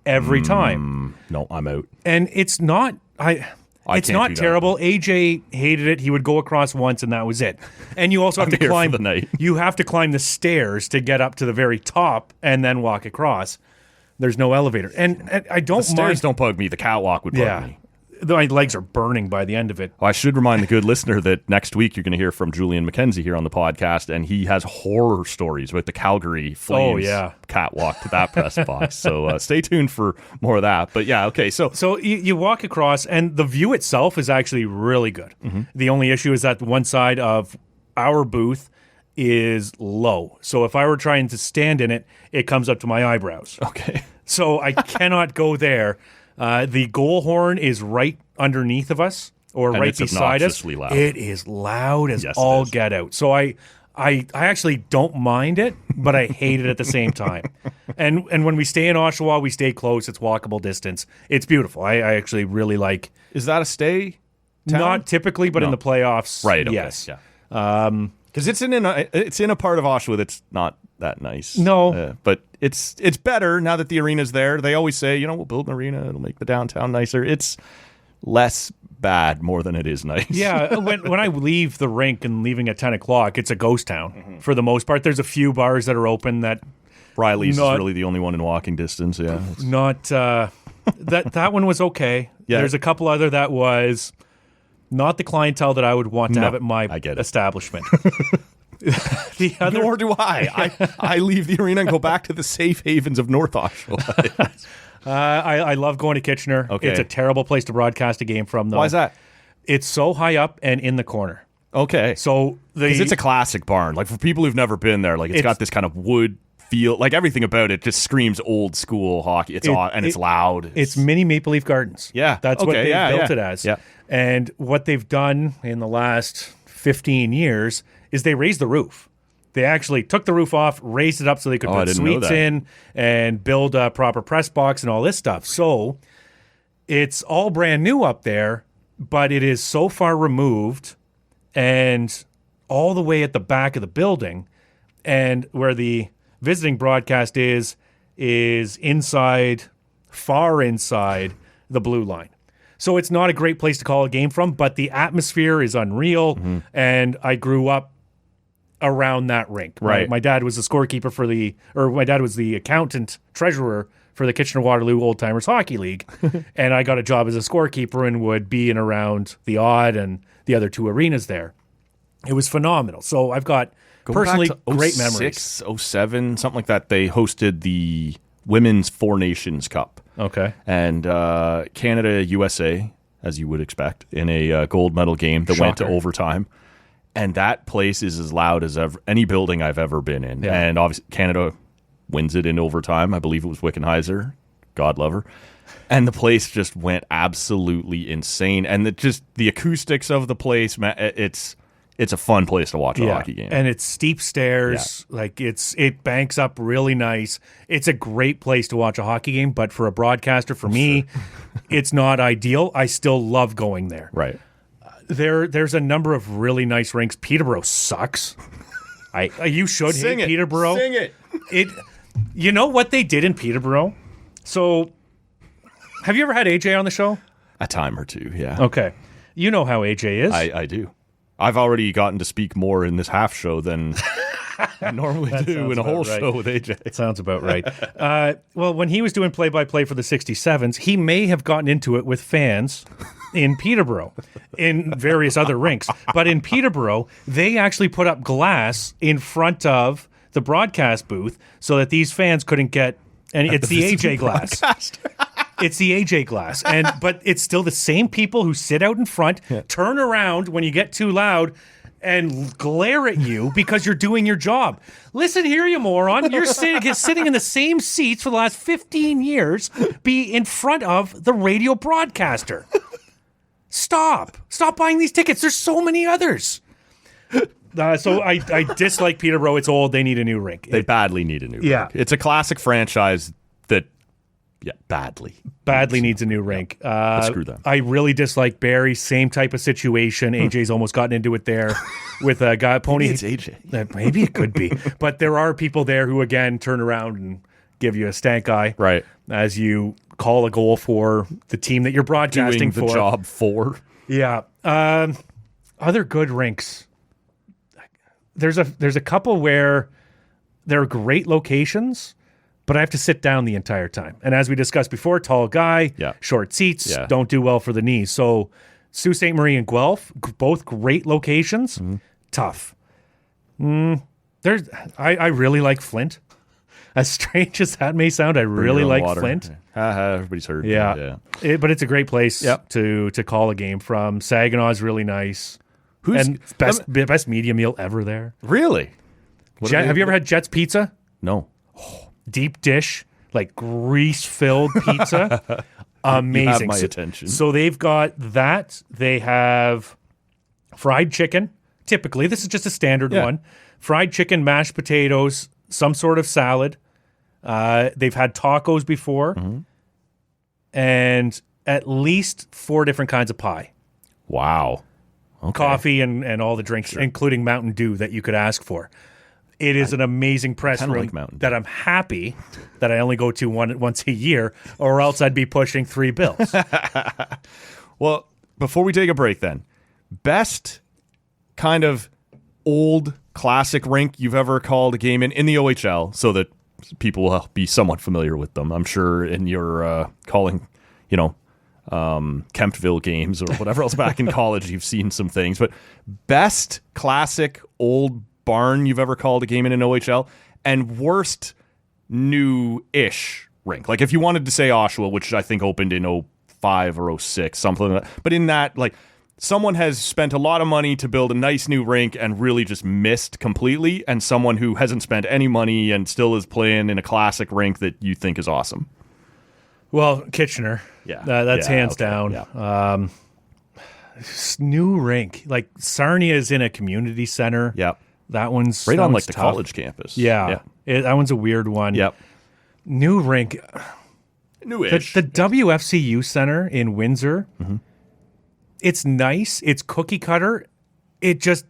every time. No, I'm out. And it's not it's can't not do that. terrible. AJ hated it. He would go across once and that was it. And you also have I'm to here for climb the night. You have to climb the stairs to get up to the very top and then walk across. There's no elevator. And I don't The stairs mind. don't bug me. The catwalk would bug me. My legs are burning by the end of it. Well, I should remind the good listener that next week you're going to hear from Julian McKenzie here on the podcast, and he has horror stories about the Calgary Flames catwalk to that press box. So stay tuned for more of that. But yeah, okay. So you walk across, and the view itself is actually really good. Mm-hmm. The only issue is that one side of our booth is low. So if I were trying to stand in it, it comes up to my eyebrows. okay. So I cannot go there. The goal horn is right underneath of us, or And right it's beside us. obnoxiously loud. It is loud as Yes, it all is. get out. So I actually don't mind it, but I hate it at the same time. And when we stay in Oshawa, we stay close. It's walkable distance. It's beautiful. I actually really like. Is that a stay town? Not typically, but in No. the playoffs, Right. Okay. yes. Yeah. Because it's in a part of Oshawa that's not that nice. No. But it's better now that the arena's there. They always say, we'll build an arena. It'll make the downtown nicer. It's less bad more than it is nice. Yeah, when I leave the rink and leaving at 10 o'clock, it's a ghost town for the most part. There's a few bars that are open that Riley's Not- is really the only one in walking distance. Yeah. It's- not that one was okay. Yeah. There's a couple other that was not the clientele that I would want to No, have at my I get it. establishment. The other Nor do I. I leave the arena and go back to the safe havens of North Oshawa. I love going to Kitchener. Okay. It's a terrible place to broadcast a game from, though. Why is that? It's so high up and in the corner. Okay. So Because it's a classic barn. Like for people who've never been there, like it's got this kind of wood feel. Like everything about it just screams old school hockey. It's it's loud. It's mini Maple Leaf Gardens. Yeah. That's what Okay, they yeah, built yeah. it as. Yeah. And what they've done in the last 15 years is they raised the roof. They actually took the roof off, raised it up so they could Oh, I put didn't know suites that. in and build a proper press box and all this stuff. So it's all brand new up there, but it is so far removed and all the way at the back of the building, and where the visiting broadcast is inside, far inside the blue line. So it's not a great place to call a game from, but the atmosphere is unreal, and I grew up around that rink. Right. My dad was the scorekeeper my dad was the accountant treasurer for the Kitchener-Waterloo Old Timers Hockey League, and I got a job as a scorekeeper and would be in around the Odd and the other two arenas there. It was phenomenal. So I've got personally Back to great 06, memories. 07, something like that. They hosted the Women's Four Nations Cup. Okay. And Canada, USA, as you would expect, in a gold medal game that went to Shocker. overtime. And that place is as loud as any building I've ever been in. Yeah. And obviously Canada wins it in overtime. I believe it was Wickenheiser. God love her. And the place just went absolutely insane. And the acoustics of the place, man, it's a fun place to watch a hockey game. And it's steep stairs. Like it banks up really nice. It's a great place to watch a hockey game, but for a broadcaster, for me, it's not ideal. I still love going there. Right. There's a number of really nice rinks. Peterborough sucks. You should hate Peterborough. Sing it. You know what they did in Peterborough? So, have you ever had AJ on the show? A time or two, yeah. Okay. You know how AJ is. I do. I've already gotten to speak more in this half show than I normally do sounds in a whole about right. show with AJ. Sounds about right. Well, when he was doing play-by-play for the 67s, he may have gotten into it with fans in Peterborough, in various other rinks. But in Peterborough, they actually put up glass in front of the broadcast booth so that these fans couldn't get... And it's the AJ glass. It's the AJ glass. But it's still the same people who sit out in front, turn around when you get too loud, and glare at you because you're doing your job. Listen here, you moron. You're sitting in the same seats for the last 15 years, be in front of the radio broadcaster. Stop buying these tickets. There's so many others. So I dislike Peterborough. It's old. They need a new rink. They badly need a new Yeah. rink. It's a classic franchise that badly. Badly needs a new rink. Screw them. I really dislike Barrie. Same type of situation. AJ's almost gotten into it there with a guy, Pony. Maybe it's AJ. Maybe it could be. But there are people there who, again, turn around and give you a stank eye. Right. As you call a goal for the team that you're broadcasting Doing the job for. Yeah. Other good rinks. There's a couple where they're great locations, but I have to sit down the entire time. And as we discussed before, tall guy, short seats, don't do well for the knees. So Sault Ste. Marie and Guelph, both great locations, tough. I really like Flint. As strange as that may sound, I really like Flint. Everybody's heard. Yeah. But it's a great place to call a game from. Saginaw's really nice. Best media meal ever there. Really? Have you ever had Jet's Pizza? No. Deep dish, like grease-filled pizza. Amazing. You have my attention. So they've got that. They have fried chicken. Typically, this is just a standard one. Fried chicken, mashed potatoes, some sort of salad. They've had tacos before. And at least 4 different kinds of pie. Wow. Okay. Coffee and all the drinks, including Mountain Dew that you could ask for. It is an amazing press room that I'm happy that I only go to once a year, or else I'd be pushing 3 bills. Well, before we take a break then, best kind of old classic rink you've ever called a game in the OHL so that people will be somewhat familiar with them. I'm sure in your calling, Kemptville games or whatever else back in college, you've seen some things. But best classic old barn you've ever called a game in an OHL, and worst new-ish rink. Like if you wanted to say Oshawa, which I think opened in 05 or 06, something like that. But in that, like, someone has spent a lot of money to build a nice new rink and really just missed completely, and someone who hasn't spent any money and still is playing in a classic rink that you think is awesome. Well, Kitchener. Yeah. That's hands down. Yeah. New rink. Like Sarnia is in a community center. Yep. That one's right on like tough. the college campus. Yeah. That one's a weird one. Yep. New rink. Newish. The WFCU Center in Windsor. It's nice. It's cookie cutter. There's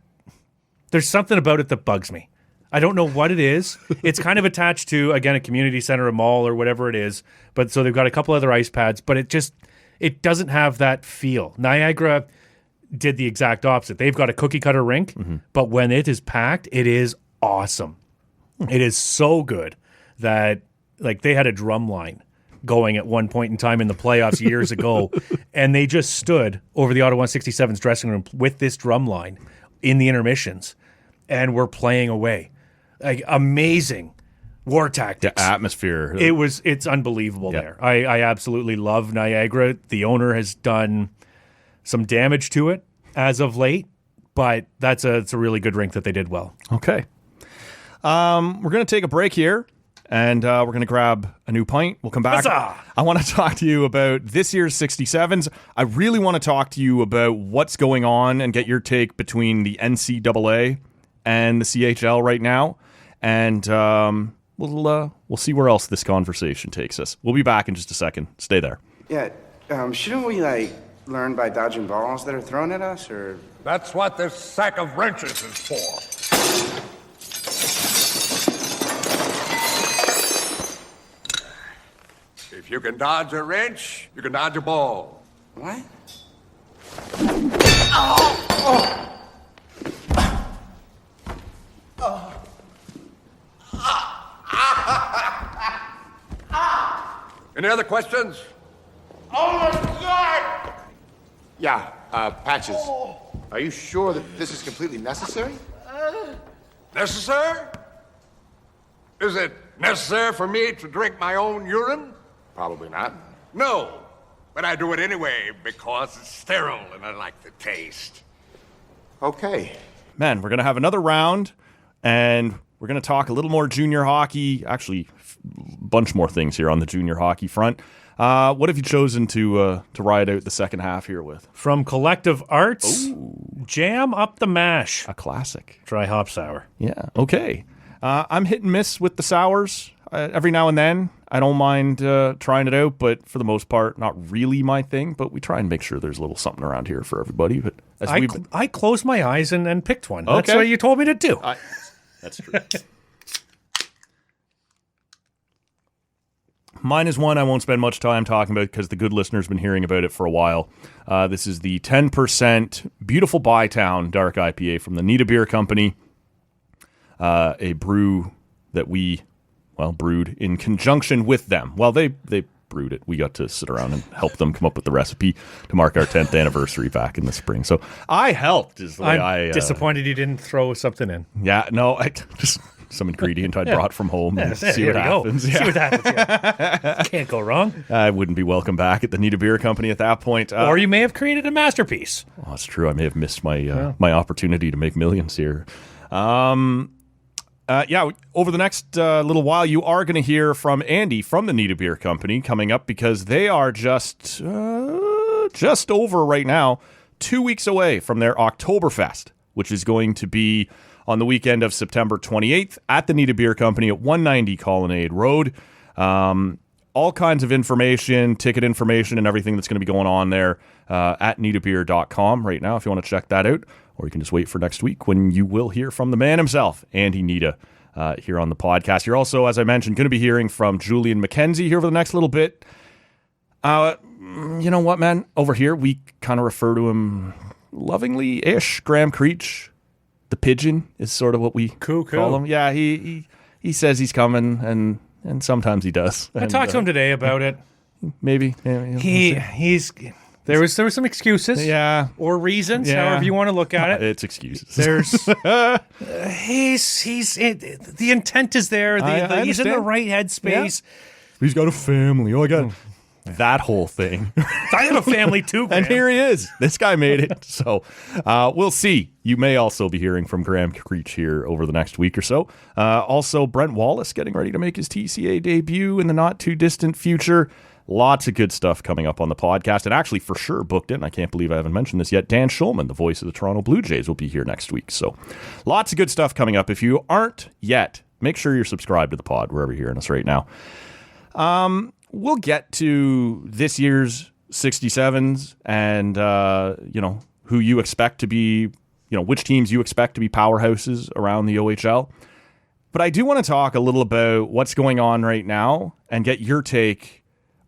something about it that bugs me. I don't know what it is. It's kind of attached to, again, a community center, a mall, or whatever it is. But so they've got a couple other ice pads, but it doesn't have that feel. Niagara did the exact opposite. They've got a cookie cutter rink, but when it is packed, it is awesome. It is so good that like they had a drum line going at one point in time in the playoffs years ago, and they just stood over the Ottawa 67s dressing room with this drum line in the intermissions, and were playing away. Like amazing war tactics. The atmosphere. It's unbelievable there. I absolutely love Niagara. The owner has done some damage to it as of late, but it's a really good rink that they did well. Okay. We're going to take a break here, and we're going to grab a new pint. We'll come back. Huzzah! I want to talk to you about this year's 67s. I really want to talk to you about what's going on and get your take between the NCAA and the CHL right now. And we'll see where else this conversation takes us. We'll be back in just a second. Stay there. Yeah, shouldn't we, learn by dodging balls that are thrown at us, or...? That's what this sack of wrenches is for. If you can dodge a wrench, you can dodge a ball. What? Any other questions? Oh, my God! Yeah, Patches. Are you sure that this is completely necessary? Necessary? Is it necessary for me to drink my own urine? Probably not. No, but I do it anyway because it's sterile and I like the taste. Okay. Man, we're going to have another round, and we're going to talk a little more junior hockey. Actually, a bunch more things here on the junior hockey front. What have you chosen to ride out the second half here with? From Collective Arts, Jam Up the Mash. A classic. Dry hop sour. Yeah, okay. I'm hit and miss with the sours. every now and then, I don't mind trying it out, but for the most part, not really my thing. But we try and make sure there's a little something around here for everybody. But I closed my eyes and picked one. Okay. That's what you told me to do. That's true. Mine is one I won't spend much time talking about because the good listener's been hearing about it for a while. This is the 10% Beautiful Bytown Dark IPA from the Nita Beer Company, a brew that we, brewed in conjunction with them. Well, they brewed it. We got to sit around and help them come up with the recipe to mark our 10th anniversary back in the spring. So I helped. Is the way I'm disappointed you didn't throw something in. Yeah, no, I just... some ingredient I brought from home and see what happens. See what happens. Yeah. Can't go wrong. I wouldn't be welcome back at the Nita Beer Company at that point. Or you may have created a masterpiece. Well, that's true. I may have missed my my opportunity to make millions here. Over the next little while, you are going to hear from Andy from the Nita Beer Company coming up because they are just over right now 2 weeks away from their Oktoberfest, which is going to be on the weekend of September 28th at the Nita Beer Company at 190 Colonnade Road. All kinds of information, ticket information, and everything that's going to be going on there at nitabeer.com right now if you want to check that out. Or you can just wait for next week when you will hear from the man himself, Andy Nita, here on the podcast. You're also, as I mentioned, going to be hearing from Julian McKenzie here for the next little bit. You know what, man? Over here, we kind of refer to him lovingly-ish, Graham Creech. The pigeon is sort of what we call him. Yeah, he says he's coming, and sometimes he does. I talked to him today about it. Maybe. He's there was some excuses, or reasons, however you want to look at it. It's excuses. There's he's the intent is there. He's in the right headspace. Yeah. He's got a family. Oh, I got that whole thing. I have a family too, Graham. And here he is. This guy made it. So we'll see. You may also be hearing from Graham Creech here over the next week or so. Also, Brent Wallace getting ready to make his TCA debut in the not too distant future. Lots of good stuff coming up on the podcast. And actually, for sure, booked in. I can't believe I haven't mentioned this yet. Dan Schulman, the voice of the Toronto Blue Jays, will be here next week. So lots of good stuff coming up. If you aren't yet, make sure you're subscribed to the pod wherever you're hearing us right now. We'll get to this year's 67s and, who you expect to be, which teams you expect to be powerhouses around the OHL. But I do want to talk a little about what's going on right now and get your take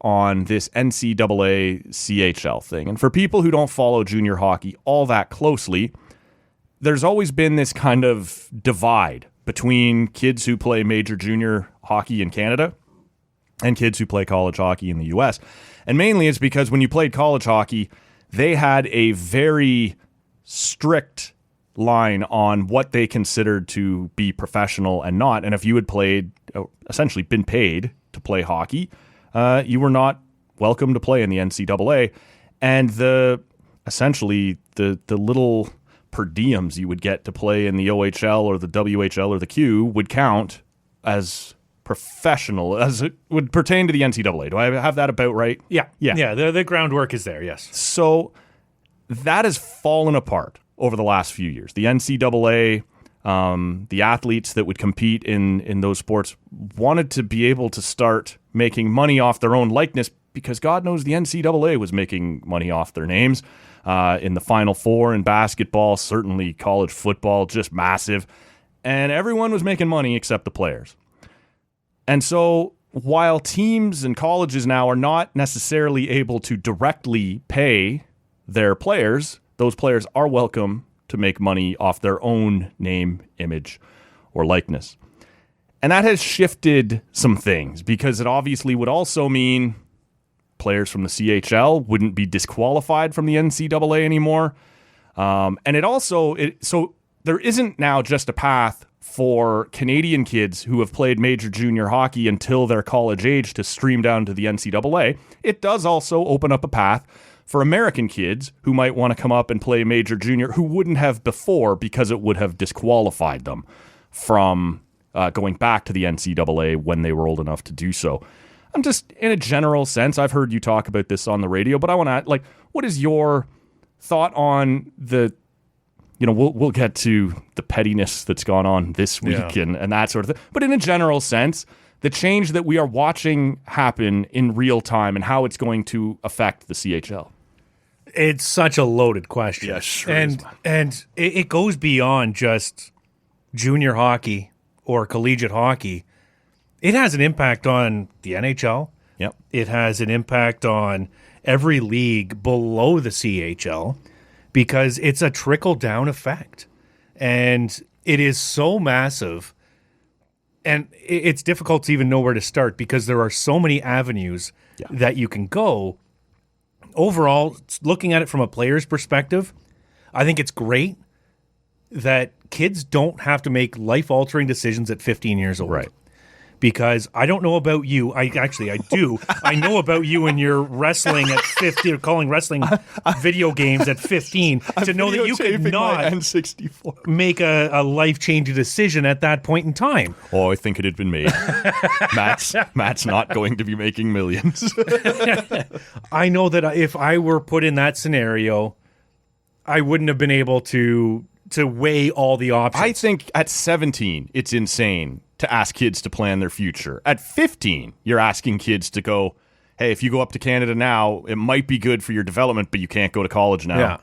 on this NCAA CHL thing. And for people who don't follow junior hockey all that closely, there's always been this kind of divide between kids who play major junior hockey in Canada and kids who play college hockey in the U.S. And mainly it's because when you played college hockey, they had a very strict line on what they considered to be professional and not. And if you had essentially been paid to play hockey, you were not welcome to play in the NCAA. And essentially the little per diems you would get to play in the OHL or the WHL or the Q would count as professional as it would pertain to the NCAA. Do I have that about right? Yeah. The groundwork is there. Yes. So that has fallen apart over the last few years. The NCAA, the athletes that would compete in those sports wanted to be able to start making money off their own likeness because God knows the NCAA was making money off their names. In the Final Four in basketball, certainly college football, just massive. And everyone was making money except the players. And so while teams and colleges now are not necessarily able to directly pay their players, those players are welcome to make money off their own name, image, or likeness. And that has shifted some things because it obviously would also mean players from the CHL wouldn't be disqualified from the NCAA anymore. And so there isn't now just a path for Canadian kids who have played major junior hockey until their college age to stream down to the NCAA. It does also open up a path for American kids who might want to come up and play major junior who wouldn't have before because it would have disqualified them from going back to the NCAA when they were old enough to do so. I'm just, in a general sense, I've heard you talk about this on the radio, but I want to, what is your thought on we'll get to the pettiness that's gone on this week and that sort of thing. But in a general sense, the change that we are watching happen in real time and how it's going to affect the CHL? It's such a loaded question. Yeah, sure And is, man. and it goes beyond just junior hockey or collegiate hockey. It has an impact on the NHL. Yep. It has an impact on every league below the CHL because it's a trickle-down effect. And it is so massive, and it's difficult to even know where to start because there are so many avenues that you can go. Overall, looking at it from a player's perspective, I think it's great that kids don't have to make life-altering decisions at 15 years old. Right. Because I don't know about you. I do. I know about you and your wrestling at 15, or calling wrestling video games at 15, to know that you could not N64. make a life-changing decision at that point in time. Oh, I think it had been made. Matt's not going to be making millions. I know that if I were put in that scenario, I wouldn't have been able to weigh all the options. I think at 17, it's insane to ask kids to plan their future. At 15, you're asking kids to go, hey, if you go up to Canada now, it might be good for your development, but you can't go to college now. Yeah.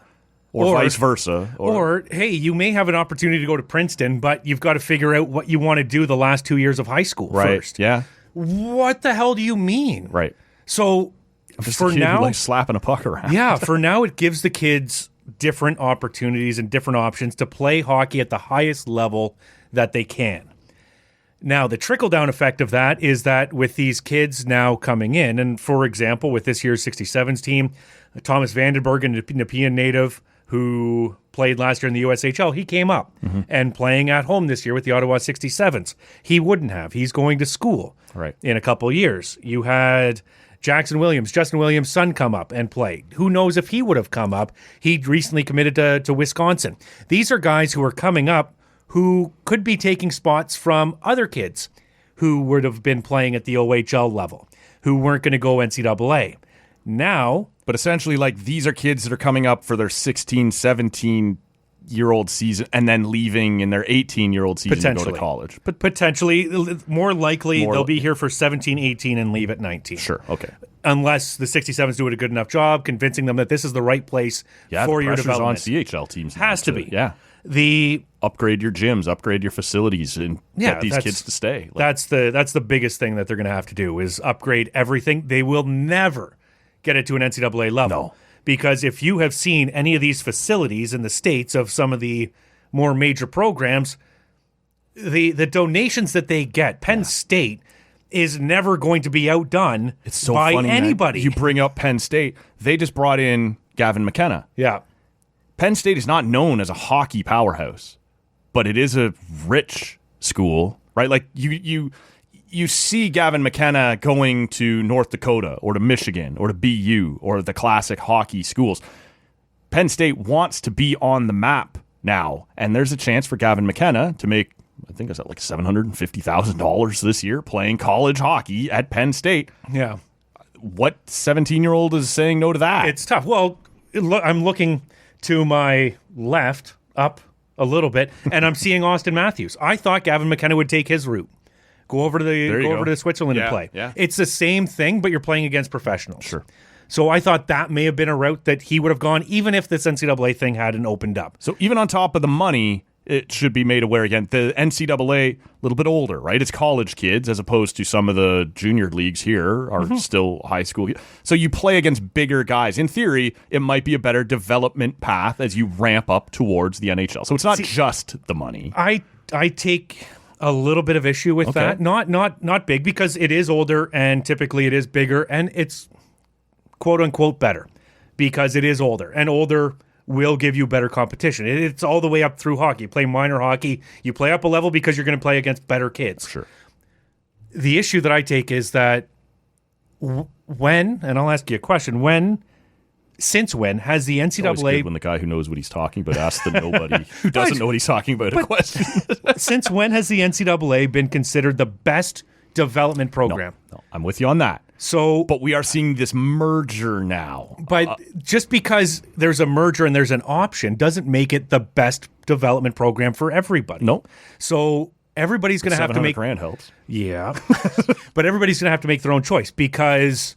Or vice versa. Or, hey, you may have an opportunity to go to Princeton, but you've got to figure out what you want to do the last 2 years of high school first. Yeah. What the hell do you mean? Right. So Just for a kid now, who likes slapping a puck around. yeah, for now it gives the kids different opportunities and different options to play hockey at the highest level that they can. Now, the trickle-down effect of that is that with these kids now coming in, and for example, with this year's 67s team, Thomas Vandenberg, a Nepean native who played last year in the USHL, he came up and playing at home this year with the Ottawa 67s. He wouldn't have. He's going to school in a couple of years. You had Justin Williams' son, come up and play. Who knows if he would have come up? He recently committed to Wisconsin. These are guys who are coming up who could be taking spots from other kids who would have been playing at the OHL level, who weren't going to go NCAA. Now, But essentially, like, these are kids that are coming up for their 16, 17-year-old season and then leaving in their 18-year-old season to go to college. But potentially, more likely, they'll be here for 17, 18 and leave at 19. Sure, okay. Unless the 67s do a good enough job convincing them that this is the right place for your development. on CHL teams. Has to be. Yeah. The upgrade your gyms, upgrade your facilities, and get these kids to stay. That's the biggest thing that they're going to have to do is upgrade everything. They will never get it to an NCAA level. No. Because if you have seen any of these facilities in the States of some of the more major programs, the donations that they get, Penn State is never going to be outdone by funny, anybody. Man. You bring up Penn State. They just brought in Gavin McKenna. Yeah. Penn State is not known as a hockey powerhouse, but it is a rich school, right? Like you see Gavin McKenna going to North Dakota or to Michigan or to BU or the classic hockey schools. Penn State wants to be on the map now, and there's a chance for Gavin McKenna to make, I think it's at like $750,000 this year playing college hockey at Penn State. Yeah. What 17-year-old is saying no to that? It's tough. Well, I'm looking to my left, up a little bit, and I'm seeing Austin Matthews. I thought Gavin McKenna would take his route. Go over to Switzerland and play. Yeah. It's the same thing, but you're playing against professionals. Sure. So I thought that may have been a route that he would have gone, even if this NCAA thing hadn't opened up. So even on top of the money, it should be made aware again. The NCAA, a little bit older, right? It's college kids as opposed to some of the junior leagues here are still high school. So you play against bigger guys. In theory, it might be a better development path as you ramp up towards the NHL. So it's not just the money. I take a little bit of issue with that. Not big, because it is older and typically it is bigger and it's quote unquote better because it is older, and older will give you better competition. It's all the way up through hockey. You play minor hockey, you play up a level because you're going to play against better kids. Sure. The issue that I take is that when, and I'll ask you a question, since when has the It's always NCAA... good when the guy who knows what he's talking about asks the nobody who doesn't know what he's talking about a question. Since when has the NCAA been considered the best development program? No, I'm with you on that. But we are seeing this merger now. But just because there's a merger and there's an option doesn't make it the best development program for everybody. No. So everybody's going to have to make $700,000 helps. Yeah. But everybody's going to have to make their own choice because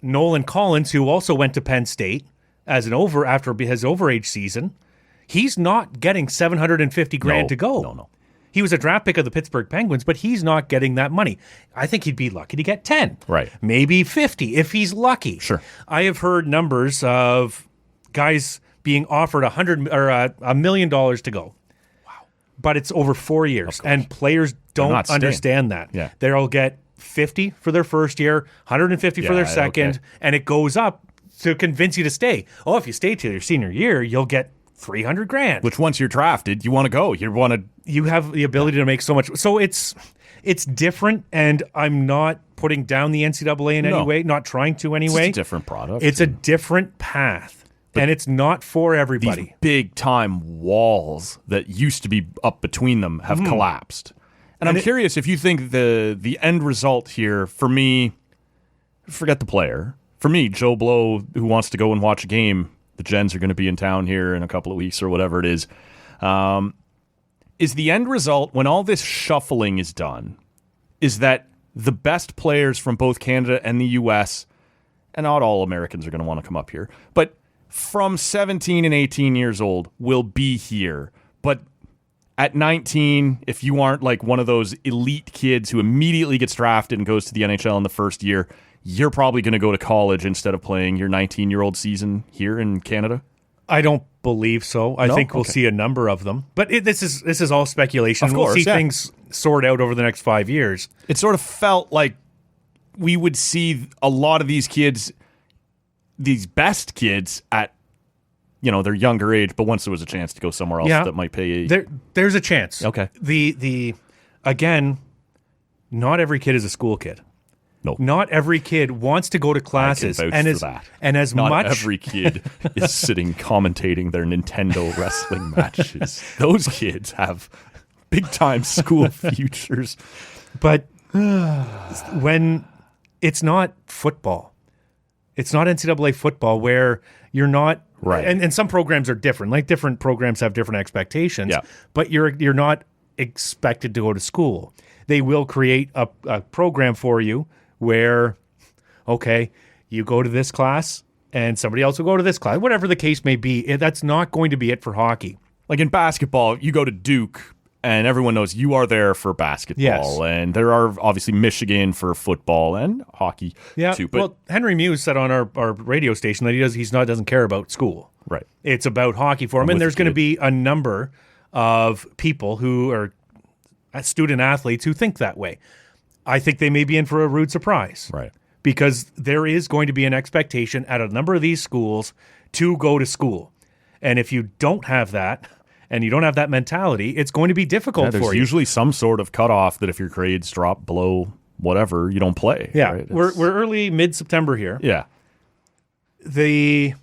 Nolan Collins, who also went to Penn State as an after his overage season, he's not getting $750,000 to go. No. He was a draft pick of the Pittsburgh Penguins, but he's not getting that money. I think he'd be lucky to get 10. Right. Maybe 50 if he's lucky. Sure. I have heard numbers of guys being offered $1 million to go. Wow. But it's over 4 years, and players don't understand that. Yeah. They'll get 50 for their first year, 150 for their second, and it goes up to convince you to stay. Oh, if you stay till your senior year, you'll get $300,000. Which once you're drafted, you want to go. You have the ability to make so much. So it's different, and I'm not putting down the NCAA in any way, not trying to anyway. It's a different product. It's a different path, and it's not for everybody. These big-time walls that used to be up between them have collapsed. And I'm curious if you think the end result here, for me, forget the player. For me, Joe Blow, who wants to go and watch a game, the Gens are going to be in town here in a couple of weeks or whatever it is the end result, when all this shuffling is done, is that the best players from both Canada and the U.S., and not all Americans are going to want to come up here, but from 17 and 18 years old will be here. But at 19, if you aren't like one of those elite kids who immediately gets drafted and goes to the NHL in the first year, you're probably going to go to college instead of playing your 19-year-old season here in Canada? I don't believe so. I think we'll see a number of them. But this is all speculation. Of course, we'll see things sort out over the next 5 years. It sort of felt like we would see a lot of these kids, these best kids at their younger age, but once there was a chance to go somewhere else that might pay there's a chance. Okay. Again, not every kid is a school kid. No. Not every kid wants to go to classes. I can vouch for that. And as not much every kid is sitting commentating their Nintendo wrestling matches. Those kids have big time school futures. But when it's not football, it's not NCAA football where you're not right. And some programs are different. Like different programs have different expectations. Yeah. But you're not expected to go to school. They will create a program for you where, okay, you go to this class and somebody else will go to this class, whatever the case may be. That's not going to be it for hockey. Like in basketball, you go to Duke and everyone knows you are there for basketball. Yes. And there are obviously Michigan for football and hockey too. But well, Henry Muse said on our radio station that he doesn't care about school. Right. It's about hockey for him. And there's going to be a number of people who are student athletes who think that way. I think they may be in for a rude surprise. Right. Because there is going to be an expectation at a number of these schools to go to school. And if you don't have that, and you don't have that mentality, it's going to be difficult for you. There's usually some sort of cutoff that if your grades drop below whatever, you don't play. Yeah. Right? We're early, mid-September here. Yeah. The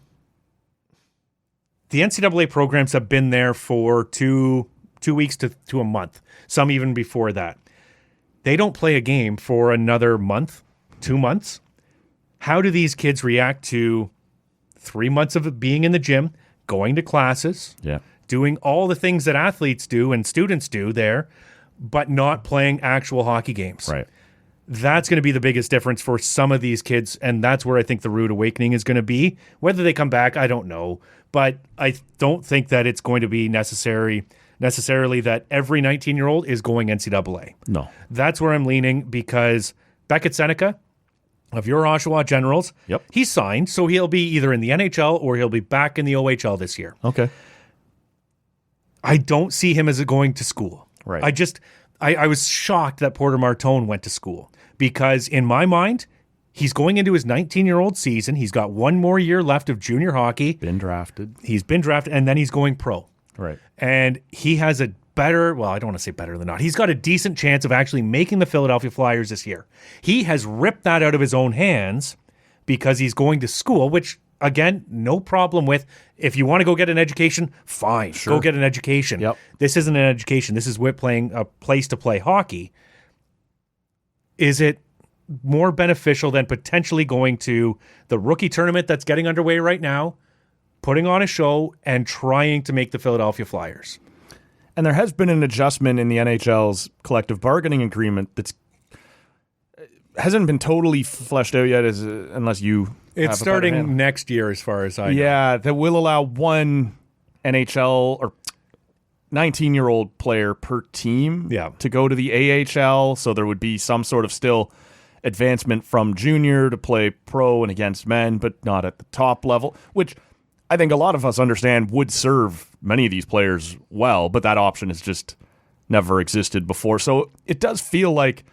NCAA programs have been there for two weeks to a month, some even before that. They don't play a game for another month, 2 months. How do these kids react to 3 months of being in the gym, going to classes, doing all the things that athletes do and students do there, but not playing actual hockey games? Right. That's going to be the biggest difference for some of these kids, and that's where I think the rude awakening is going to be. Whether they come back, I don't know, but I don't think that it's going to be necessarily that every 19-year-old is going NCAA. No. That's where I'm leaning because Beckett Seneca of your Oshawa Generals, he's signed, so he'll be either in the NHL or he'll be back in the OHL this year. Okay. I don't see him as going to school. Right. I was shocked that Porter Martone went to school because in my mind, he's going into his 19-year-old season. He's got one more year left of junior hockey. He's been drafted, and then he's going pro. Right. And he has a better, well, I don't want to say better than not. He's got a decent chance of actually making the Philadelphia Flyers this year. He has ripped that out of his own hands because he's going to school, which, again, no problem with. If you want to go get an education, fine. Sure. Go get an education. Yep. This isn't an education. This is playing a place to play hockey. Is it more beneficial than potentially going to the rookie tournament that's getting underway right now, putting on a show, and trying to make the Philadelphia Flyers? And there has been an adjustment in the NHL's collective bargaining agreement that's hasn't been totally fleshed out yet, unless you. It's starting next year, as far as I know. Yeah, that will allow one NHL or 19-year-old player per team to go to the AHL. So there would be some sort of still advancement from junior to play pro and against men, but not at the top level, which I think a lot of us understand would serve many of these players well, but that option has just never existed before. So it does feel like,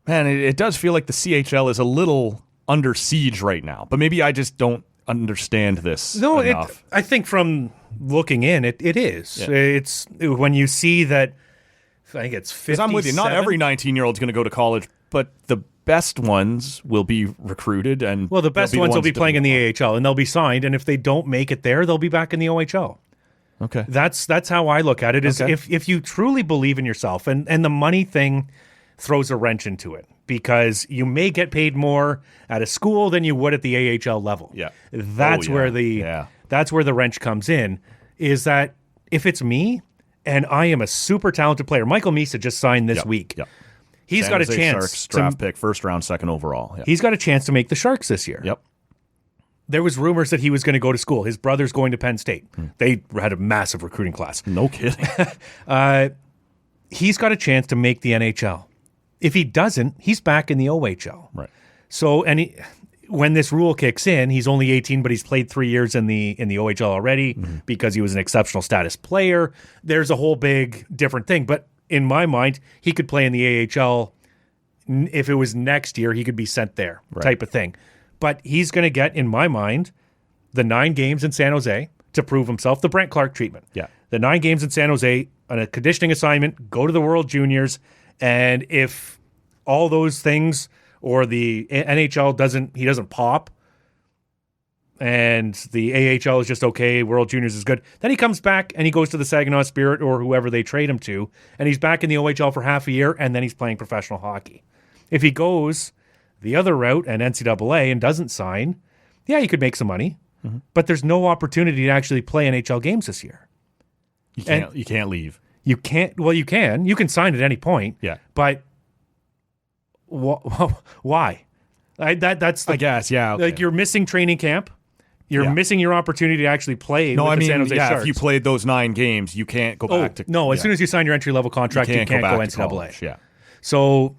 man, it does feel like the CHL is a little under siege right now, but maybe I just don't understand this enough. I think from looking in, it is. Yeah. It's when you see that, I think it's 57. Because I'm with you, not every 19-year-old is going to go to college, but the best ones will be recruited. And the best ones will be playing in the AHL, and they'll be signed, and if they don't make it there, they'll be back in the OHL. Okay. That's how I look at it, is if you truly believe in yourself, and the money thing throws a wrench into it, because you may get paid more at a school than you would at the AHL level. Yeah. That's where the wrench comes in, is that if it's me and I am a super talented player, Michael Misa just signed this week. Yep. He's got a chance. Sharks draft pick, first round, second overall. Yep. He's got a chance to make the Sharks this year. Yep. There was rumors that he was going to go to school. His brother's going to Penn State. They had a massive recruiting class. No kidding. He's got a chance to make the NHL. If he doesn't, he's back in the OHL. Right. So, when this rule kicks in, he's only 18, but he's played 3 years in the OHL already because he was an exceptional status player. There's a whole big different thing. But in my mind, he could play in the AHL. If it was next year, he could be sent there, type of thing. But he's going to get, in my mind, the 9 games in San Jose to prove himself, the Brent Clark treatment. Yeah. The 9 games in San Jose on a conditioning assignment, go to the World Juniors, and if all those things, or the NHL doesn't pop, and the AHL is just okay, World Juniors is good, then he comes back and he goes to the Saginaw Spirit or whoever they trade him to, and he's back in the OHL for half a year, and then he's playing professional hockey. If he goes the other route and NCAA and doesn't sign, he could make some money, but there's no opportunity to actually play NHL games this year. You can't leave. You can't. Well, you can. You can sign at any point. Yeah. But why? That's I guess. Yeah. Okay. Like, you're missing training camp. You're missing your opportunity to actually play. The San Jose Sharks. If you played those 9 games, you can't go back to. No, as soon as you sign your entry level contract, you can't go NCAA. Yeah. So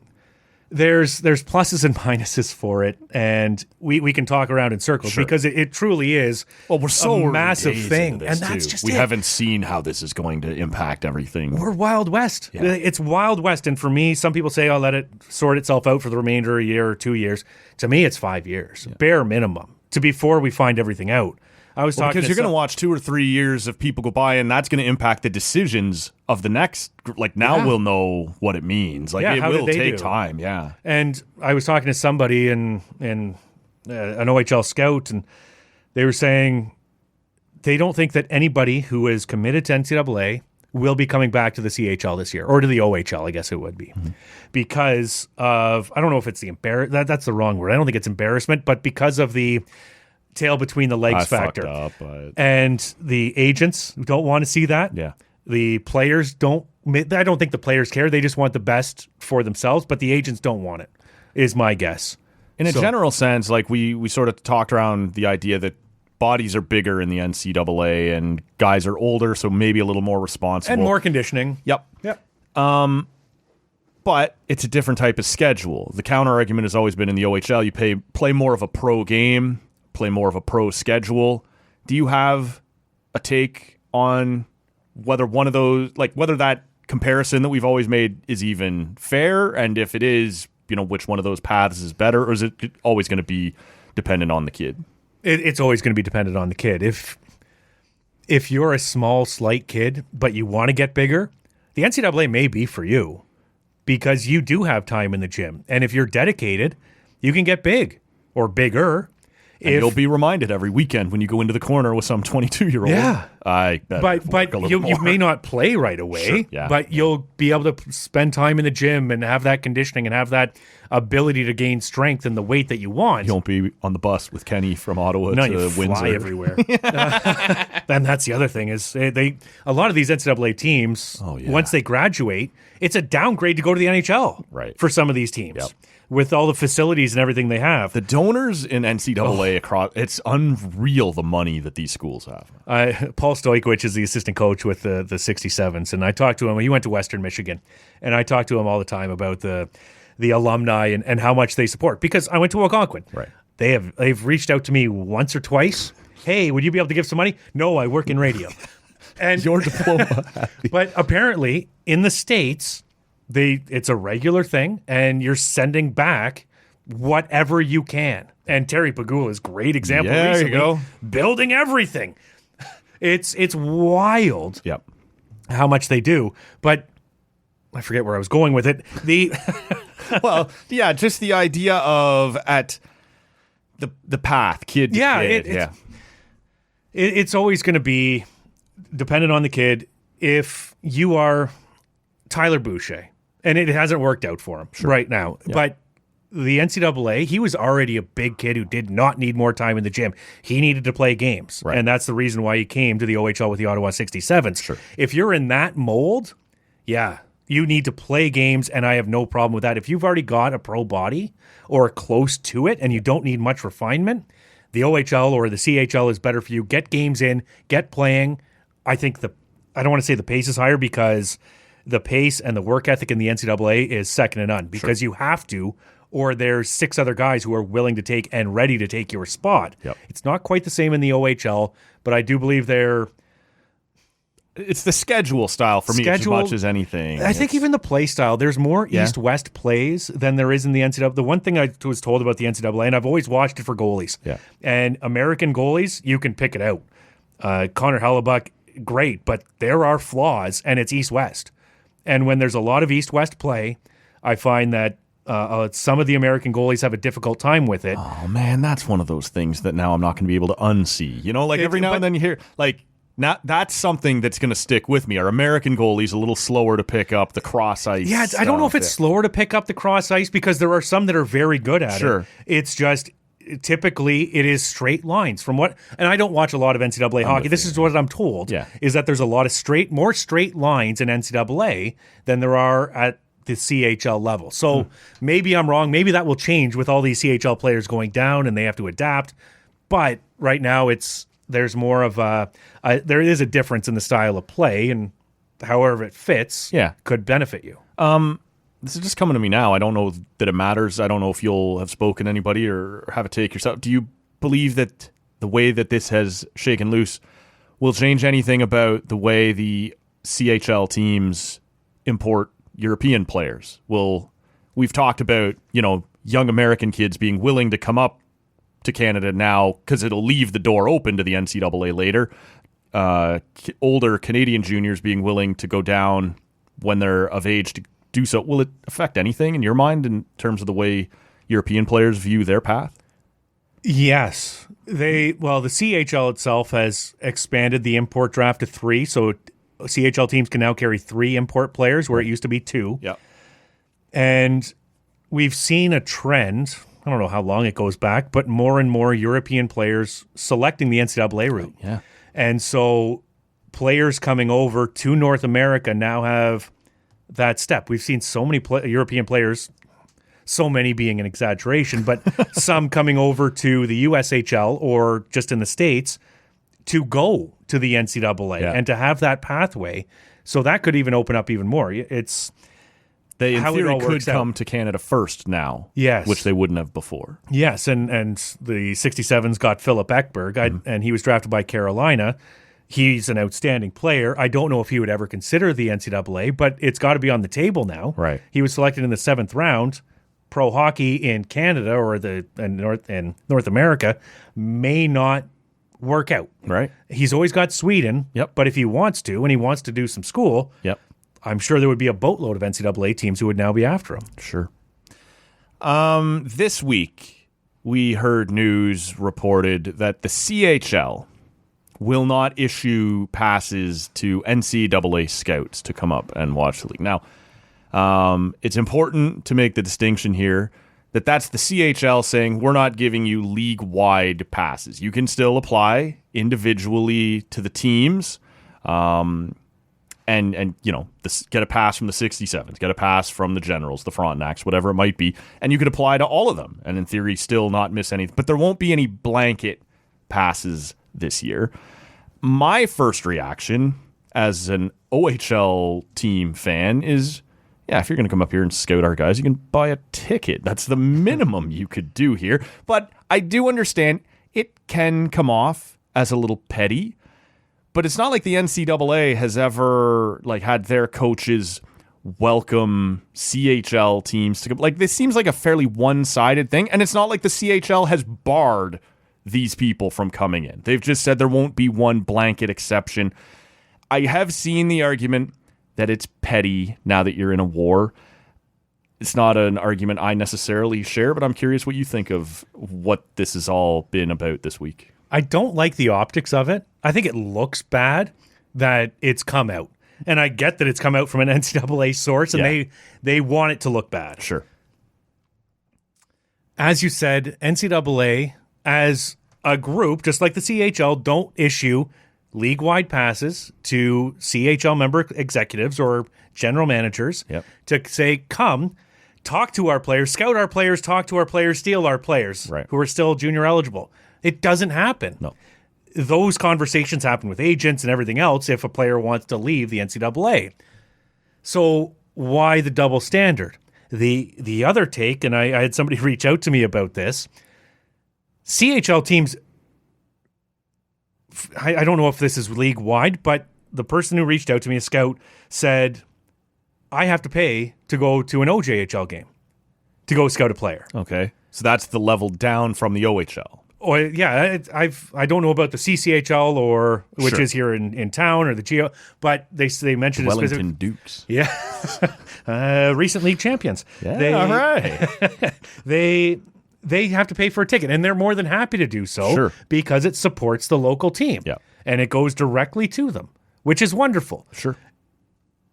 there's pluses and minuses for it, and we can talk around in circles because it truly is. Well, we're so a massive thing, and that's too. just we haven't seen how this is going to impact everything. We're Wild West. Yeah. It's Wild West, and for me, some people say I'll let it sort itself out for the remainder of a year or 2 years. To me, it's 5 years, bare minimum, before we find everything out. I was talking because you're going to watch 2 or 3 years of people go by, and that's going to impact the decisions of the next. Like, now we'll know what it means. Like, it will take time. Yeah. And I was talking to somebody in an OHL scout, and they were saying they don't think that anybody who is committed to NCAA will be coming back to the CHL this year, or to the OHL, I guess it would be, because of, I don't know if it's that's the wrong word. I don't think it's embarrassment, but because of the tail between the legs factor. And the agents don't want to see that. Yeah. The players I don't think the players care. They just want the best for themselves, but the agents don't want it, is my guess. In a general sense, like we sort of talked around the idea that bodies are bigger in the NCAA and guys are older, so maybe a little more responsible. And more conditioning. Yep. But it's a different type of schedule. The counter argument has always been in the OHL, you play more of a pro game, play more of a pro schedule. Do you have a take on whether one of those, like whether that comparison that we've always made is even fair, and if it is, which one of those paths is better, or is it always going to be dependent on the kid? It's always going to be dependent on the kid. If you're a small, slight kid, but you want to get bigger, the NCAA may be for you, because you do have time in the gym, and if you're dedicated, you can get big or bigger. And you'll be reminded every weekend when you go into the corner with some 22-year-old. Yeah. I better But work a little you more. may not play right away, Sure, yeah. but you'll be able to spend time in the gym and have that conditioning and have that ability to gain strength and the weight that you want. You won't be on the bus with Kenny from Ottawa No, to you Windsor. fly everywhere. And that's the other thing is they a lot of these NCAA teams, once they graduate, it's a downgrade to go to the NHL for some of these teams with all the facilities and everything they have. The donors in NCAA across, it's unreal the money that these schools have. Paul Stojkovic is the assistant coach with the 67s, and I talked to him. He went to Western Michigan, and I talked to him all the time about the alumni and how much they support, because I went to Algonquin. Right. They've reached out to me once or twice. Hey, would you be able to give some money? No, I work in radio. And Your diploma. but apparently in the States, it's a regular thing, and you're sending back whatever you can. And Terry Pagula is a great example. Yeah, there you recently, go. building everything. It's wild Yep. how much they do. But I forget where I was going with it. Well, yeah, just the idea of at the path, kid to kid. It's always going to be dependent on the kid. If you are Tyler Boucher, and it hasn't worked out for him right now, but the NCAA, he was already a big kid who did not need more time in the gym. He needed to play games, and that's the reason why he came to the OHL with the Ottawa 67s. Sure. If you're in that mold, you need to play games, and I have no problem with that. If you've already got a pro body or close to it and you don't need much refinement, the OHL or the CHL is better for you. Get games in, get playing. I think I don't want to say the pace is higher, because the pace and the work ethic in the NCAA is second to none, because you have to, or there's 6 other guys who are willing to take and ready to take your spot. Yep. It's not quite the same in the OHL, but I do believe It's the schedule style for me as much as anything. I think even the play style, there's more East-West plays than there is in the NCAA. The one thing I was told about the NCAA, and I've always watched it for goalies, and American goalies, you can pick it out. Connor Hellebuck, great, but there are flaws, and it's East-West. And when there's a lot of East-West play, I find that some of the American goalies have a difficult time with it. Oh, man, that's one of those things that now I'm not going to be able to unsee. You know, like every now and then you hear, like, that's something that's going to stick with me. Our American goalie's a little slower to pick up the cross ice. Yeah, I don't know if it's slower to pick up the cross ice, because there are some that are very good at it. It's just typically it is straight lines from what, and I don't watch a lot of NCAA hockey. This is what I'm told. Is that there's a lot of more straight lines in NCAA than there are at the CHL level. So maybe I'm wrong. Maybe that will change with all these CHL players going down and they have to adapt. But right now there's more of there is a difference in the style of play, and however it fits could benefit you. This is just coming to me now. I don't know that it matters. I don't know if you'll have spoken to anybody or have a take yourself. Do you believe that the way that this has shaken loose will change anything about the way the CHL teams import European players? We've talked about, young American kids being willing to come up to Canada now because it'll leave the door open to the NCAA later. Older Canadian juniors being willing to go down when they're of age to do so. Will it affect anything in your mind in terms of the way European players view their path? Yes. The CHL itself has expanded the import draft to 3, so CHL teams can now carry 3 import players where it used to be 2. Yeah. And we've seen a trend, I don't know how long it goes back, but more and more European players selecting the NCAA route. Yeah. And so players coming over to North America now have that step. We've seen so many European players, so many being an exaggeration, but some coming over to the USHL or just in the States to go to the NCAA and to have that pathway. So that could even open up even more. They, in theory, could come to Canada first now, which they wouldn't have before. Yes, and the 67s got Philip Ekberg, and he was drafted by Carolina. He's an outstanding player. I don't know if he would ever consider the NCAA, but it's got to be on the table now. Right. He was selected in the 7th round. Pro hockey in Canada or in North America may not work out. Right. He's always got Sweden. Yep. But if he wants to, and he wants to do some school, I'm sure there would be a boatload of NCAA teams who would now be after him. Sure. This week we heard news reported that the CHL will not issue passes to NCAA scouts to come up and watch the league. Now, it's important to make the distinction here that that's the CHL saying we're not giving you league-wide passes. You can still apply individually to the teams, and get a pass from the 67s, get a pass from the Generals, the Frontenacs, whatever it might be, and you could apply to all of them, and in theory still not miss anything. But there won't be any blanket passes this year. My first reaction as an OHL team fan is, yeah, if you're going to come up here and scout our guys, you can buy a ticket. That's the minimum you could do here. But I do understand it can come off as a little petty. But it's not like the NCAA has ever had their coaches welcome CHL teams to come. This seems like a fairly one-sided thing, and it's not like the CHL has barred these people from coming in. They've just said there won't be one blanket exception. I have seen the argument that it's petty now that you're in a war. It's not an argument I necessarily share, but I'm curious what you think of what this has all been about this week. I don't like the optics of it. I think it looks bad that it's come out. And I get that it's come out from an NCAA source, and they want it to look bad. Sure. As you said, NCAA, as a group, just like the CHL, don't issue league-wide passes to CHL member executives or general managers to say, come, talk to our players, scout our players, talk to our players, steal our players who are still junior eligible. It doesn't happen. No. Those conversations happen with agents and everything else if a player wants to leave the NCAA. So why the double standard? The other take, and I had somebody reach out to me about this, CHL teams, I don't know if this is league-wide, but the person who reached out to me, a scout, said, I have to pay to go to an OJHL game to go scout a player. Okay. So that's the level down from the OHL. Oh yeah, I don't know about the CCHL or which is here in town or the Geo, but they mentioned Wellington Dukes. Yeah, recent league champions. Yeah, all right. They have to pay for a ticket, and they're more than happy to do so because it supports the local team. Yeah, and it goes directly to them, which is wonderful. Sure.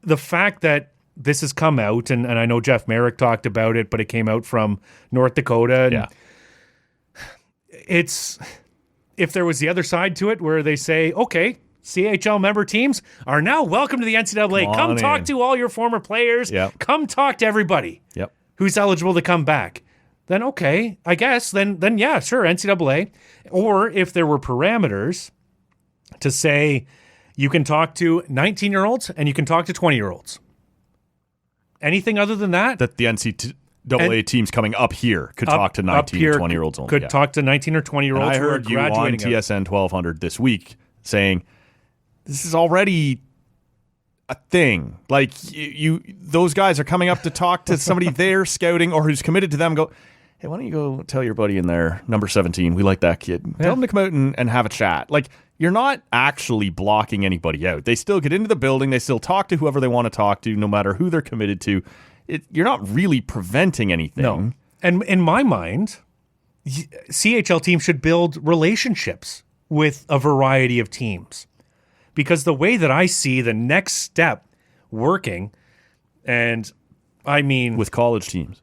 The fact that this has come out, and I know Jeff Merrick talked about it, but it came out from North Dakota. And it's, if there was the other side to it where they say, okay, CHL member teams are now welcome to the NCAA. Come talk to all your former players. Yep. Come talk to everybody who's eligible to come back. Then, okay, I guess, then yeah, sure, NCAA. Or if there were parameters to say you can talk to 19-year-olds and you can talk to 20-year-olds. Anything other than that? That the NCAA teams coming up here could talk to 19 and 20-year-olds only. Could talk to 19 or 20-year-olds who are graduating. I heard you on TSN 1200 this week saying this is already a thing. Like, those guys are coming up to talk to somebody they're scouting or who's committed to them and go, hey, why don't you go tell your buddy in there, number 17, we like that kid. Tell him to come out and have a chat. Like, you're not actually blocking anybody out. They still get into the building. They still talk to whoever they want to talk to, no matter who they're committed to. You're not really preventing anything. No. And in my mind, CHL teams should build relationships with a variety of teams. Because the way that I see the next step working, and I mean... With college teams.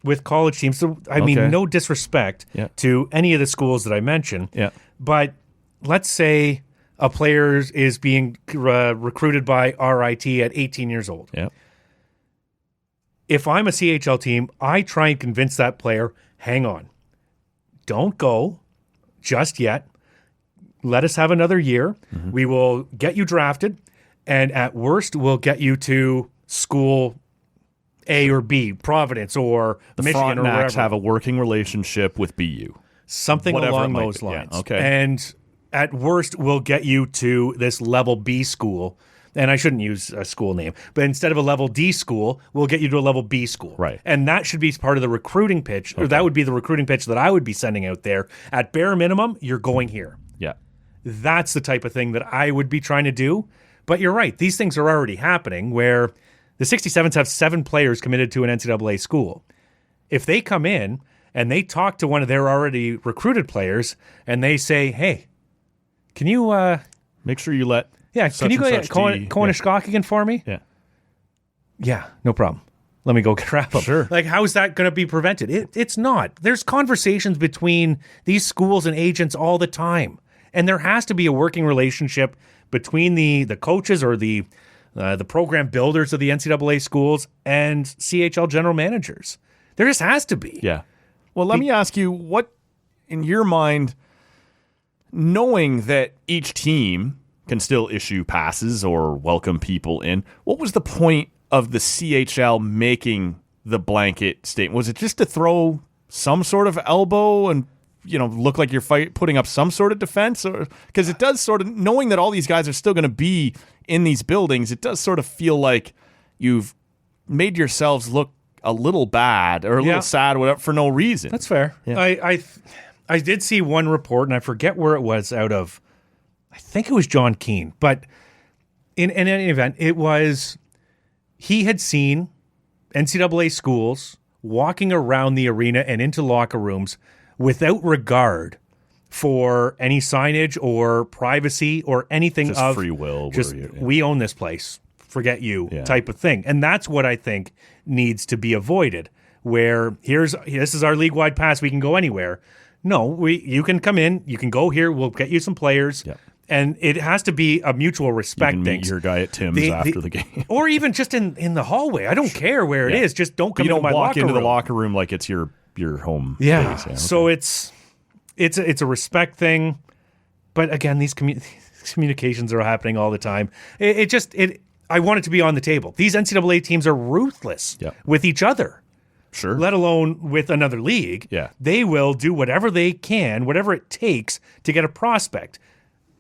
So, I mean, no disrespect to any of the schools that I mentioned. Yeah. But let's say a player is being recruited by RIT at 18 years old. Yeah. If I'm a CHL team, I try and convince that player, hang on. Don't go just yet. Let us have another year. Mm-hmm. We will get you drafted, and at worst, we'll get you to school A or B, Providence or the Michigan or wherever. Have a working relationship with BU. Something whatever along those lines. Yeah, okay. And at worst, we'll get you to this level B school. And I shouldn't use a school name, but instead of a level D school, we'll get you to a level B school. Right. And that should be part of the recruiting pitch, or that would be the recruiting pitch that I would be sending out there. At bare minimum, you're going here. Yeah. That's the type of thing that I would be trying to do. But you're right. These things are already happening where the 67s have 7 players committed to an NCAA school. If they come in and they talk to one of their already recruited players, and they say, "Hey, can you Make sure you let can you go get Konishkakian for me?" Yeah. Yeah, no problem. Let me go grab them. Sure. Like, how is that going to be prevented? It's not. There's conversations between these schools and agents all the time, and there has to be a working relationship between the coaches or the program builders of the NCAA schools and CHL general managers. There just has to be. Yeah. Well, let me ask you, what, in your mind, knowing that each team can still issue passes or welcome people in, what was the point of the CHL making the blanket statement? Was it just to throw some sort of elbow and, look like you're putting up some sort of defense? Or because it does sort of, knowing that all these guys are still going to be in these buildings, it does sort of feel like you've made yourselves look a little bad or a little sad, whatever, for no reason. That's fair. Yeah. I did see one report, and I forget where it was out of. I think it was John Keane, but in any event, it was. He had seen NCAA schools walking around the arena and into locker rooms without regard for any signage or privacy or anything just of free will. Just we own this place, forget you type of thing. And that's what I think needs to be avoided, where this is our league-wide pass, we can go anywhere. No, you can come in, you can go here, we'll get you some players. Yeah. And it has to be a mutual respect. You can meet your guy at Tim's after the game. Or even just in the hallway. I don't care where it is. Just don't come into my walk locker into room. the locker room like it's your home base. Yeah. So it's a respect thing. But again, these communications are happening all the time. I want it to be on the table. These NCAA teams are ruthless with each other. Sure. Let alone with another league. Yeah. They will do whatever they can, whatever it takes to get a prospect.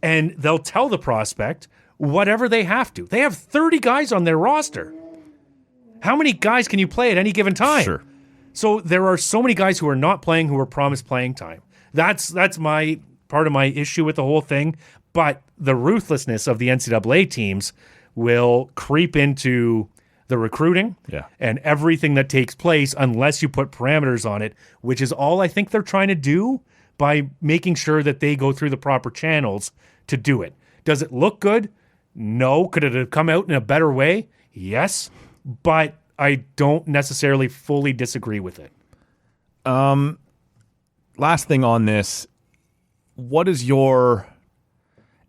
And they'll tell the prospect whatever they have to. They have 30 guys on their roster. How many guys can you play at any given time? Sure. So there are so many guys who are not playing who are promised playing time. That's my part of my issue with the whole thing. But the ruthlessness of the NCAA teams will creep into the recruiting and everything that takes place unless you put parameters on it, which is all I think they're trying to do by making sure that they go through the proper channels to do it. Does it look good? No. Could it have come out in a better way? Yes. But I don't necessarily fully disagree with it. Last thing on this, what is your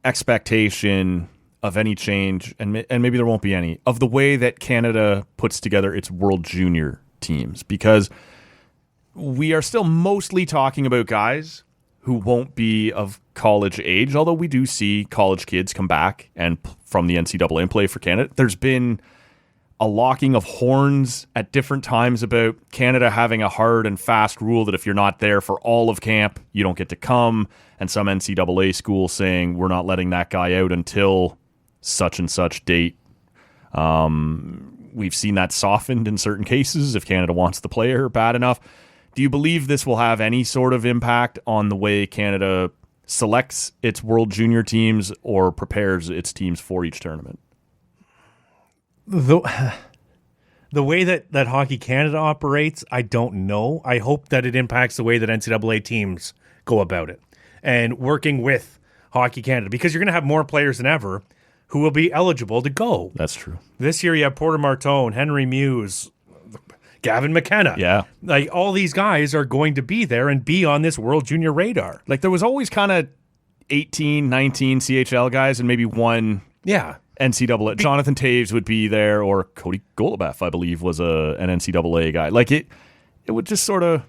expectation of any change, and maybe there won't be any, of the way that Canada puts together its World Junior teams? Because we are still mostly talking about guys who won't be of college age, although we do see college kids come back and from the NCAA and play for Canada. There's been a locking of horns at different times about Canada having a hard and fast rule that if you're not there for all of camp, you don't get to come, and some NCAA school saying we're not letting that guy out until such and such date. We've seen that softened in certain cases if Canada wants the player bad enough. Do you believe this will have any sort of impact on the way Canada selects its World Junior teams or prepares its teams for each tournament? The way that Hockey Canada operates, I don't know. I hope that it impacts the way that NCAA teams go about it and working with Hockey Canada, because you're going to have more players than ever who will be eligible to go. That's true. This year you have Porter Martone, Henry Muse, Gavin McKenna. Yeah. Like, all these guys are going to be there and be on this World Junior radar. Like, there was always kind of 18, 19 CHL guys and maybe one NCAA. Jonathan Taves would be there, or Cody Golubeff, I believe, was an NCAA guy. Like, it would just sort of,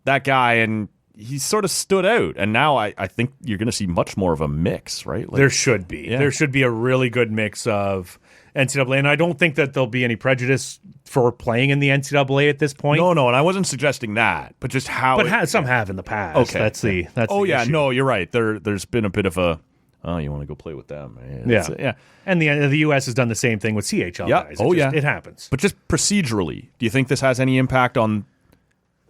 that guy, and he sort of stood out. And now I think you're going to see much more of a mix, right? Like, there should be. Yeah. There should be a really good mix of NCAA, and I don't think that there'll be any prejudice for playing in the NCAA at this point. No, and I wasn't suggesting that, but just how. But some have in the past. Okay, that's the issue. No, you're right. There's been a bit of a, you want to go play with them? Yeah. And the U.S. has done the same thing with CHL guys. It happens. But just procedurally, do you think this has any impact on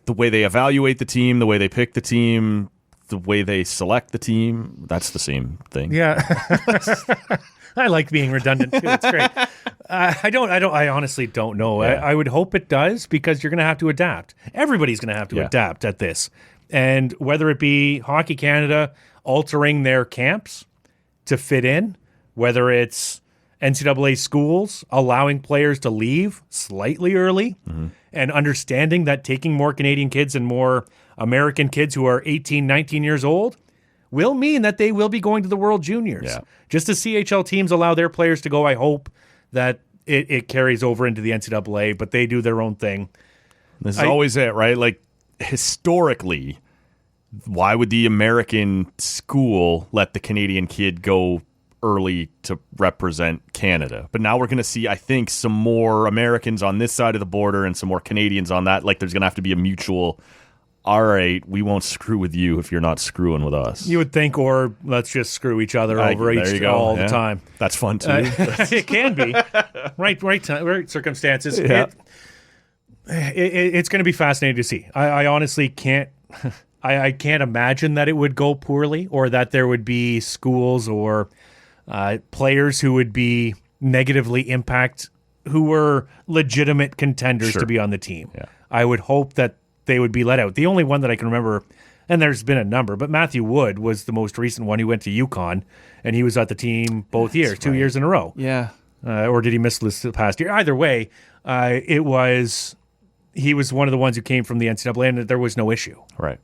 the way they evaluate the team, the way they pick the team, the way they select the team? That's the same thing. Yeah. I like being redundant too. It's great. I honestly don't know. Yeah. I would hope it does, because you're going to have to adapt. Everybody's going to have to adapt at this. And whether it be Hockey Canada altering their camps to fit in, whether it's NCAA schools allowing players to leave slightly early, and understanding that taking more Canadian kids and more American kids who are 18, 19 years old will mean that they will be going to the World Juniors. Yeah. Just as CHL teams allow their players to go, I hope that it carries over into the NCAA, but they do their own thing. This is always it, right? Like, historically, why would the American school let the Canadian kid go early to represent Canada? But now we're going to see, I think, some more Americans on this side of the border and some more Canadians on that. Like, there's going to have to be a mutual, all right, we won't screw with you if you're not screwing with us. You would think, or let's just screw each other over all the time. That's fun, too. It can be. Right circumstances. Yeah. It's going to be fascinating to see. I honestly can't... I can't imagine that it would go poorly, or that there would be schools or players who would be negatively impacted, who were legitimate contenders to be on the team. Yeah. I would hope that they would be let out. The only one that I can remember, and there's been a number, but Matthew Wood was the most recent one who went to UConn, and he was at the team both years, 2 years in a row. Yeah. Or did he miss this past year? Either way, he was one of the ones who came from the NCAA, and there was no issue. Right.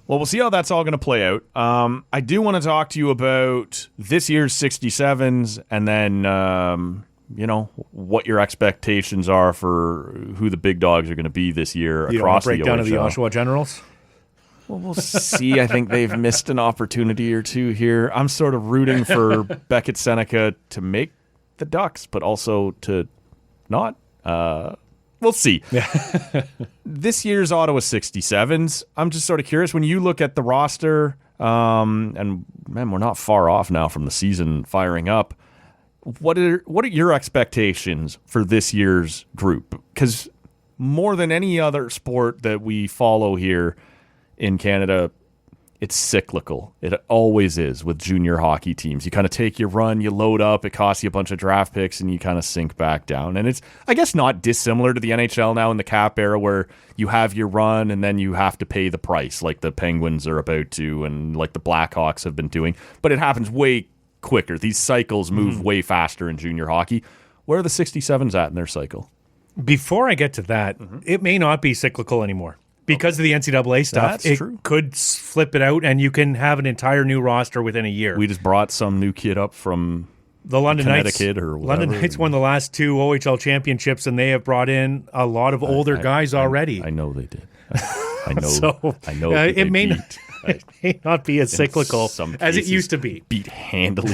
Well, we'll see how that's all going to play out. I do want to talk to you about this year's 67s, and then, what your expectations are for who the big dogs are going to be this year across the OHL. Breakdown of the Ottawa Generals? Well, we'll see. I think they've missed an opportunity or two here. I'm sort of rooting for Beckett Seneca to make the Ducks, but also to not. We'll see. This year's Ottawa 67s, I'm just sort of curious. When you look at the roster, and man, we're not far off now from the season firing up. What are your expectations for this year's group? Because more than any other sport that we follow here in Canada, it's cyclical. It always is with junior hockey teams. You kind of take your run, you load up, it costs you a bunch of draft picks, and you kind of sink back down. And it's, I guess, not dissimilar to the NHL now in the cap era, where you have your run and then you have to pay the price, like the Penguins are about to, and like the Blackhawks have been doing. But it happens way quicker. These cycles move way faster in junior hockey. Where are the 67s at in their cycle? Before I get to that, it may not be cyclical anymore. Because of the NCAA stuff, That's true. Could flip it out, and you can have an entire new roster within a year. We just brought some new kid up from the London Connecticut Knights, or whatever. London Knights won the last 2 OHL championships, and they have brought in a lot of older guys already. I know they did. I know. So, I know. It may not be as cyclical as it used to be. Beat handily.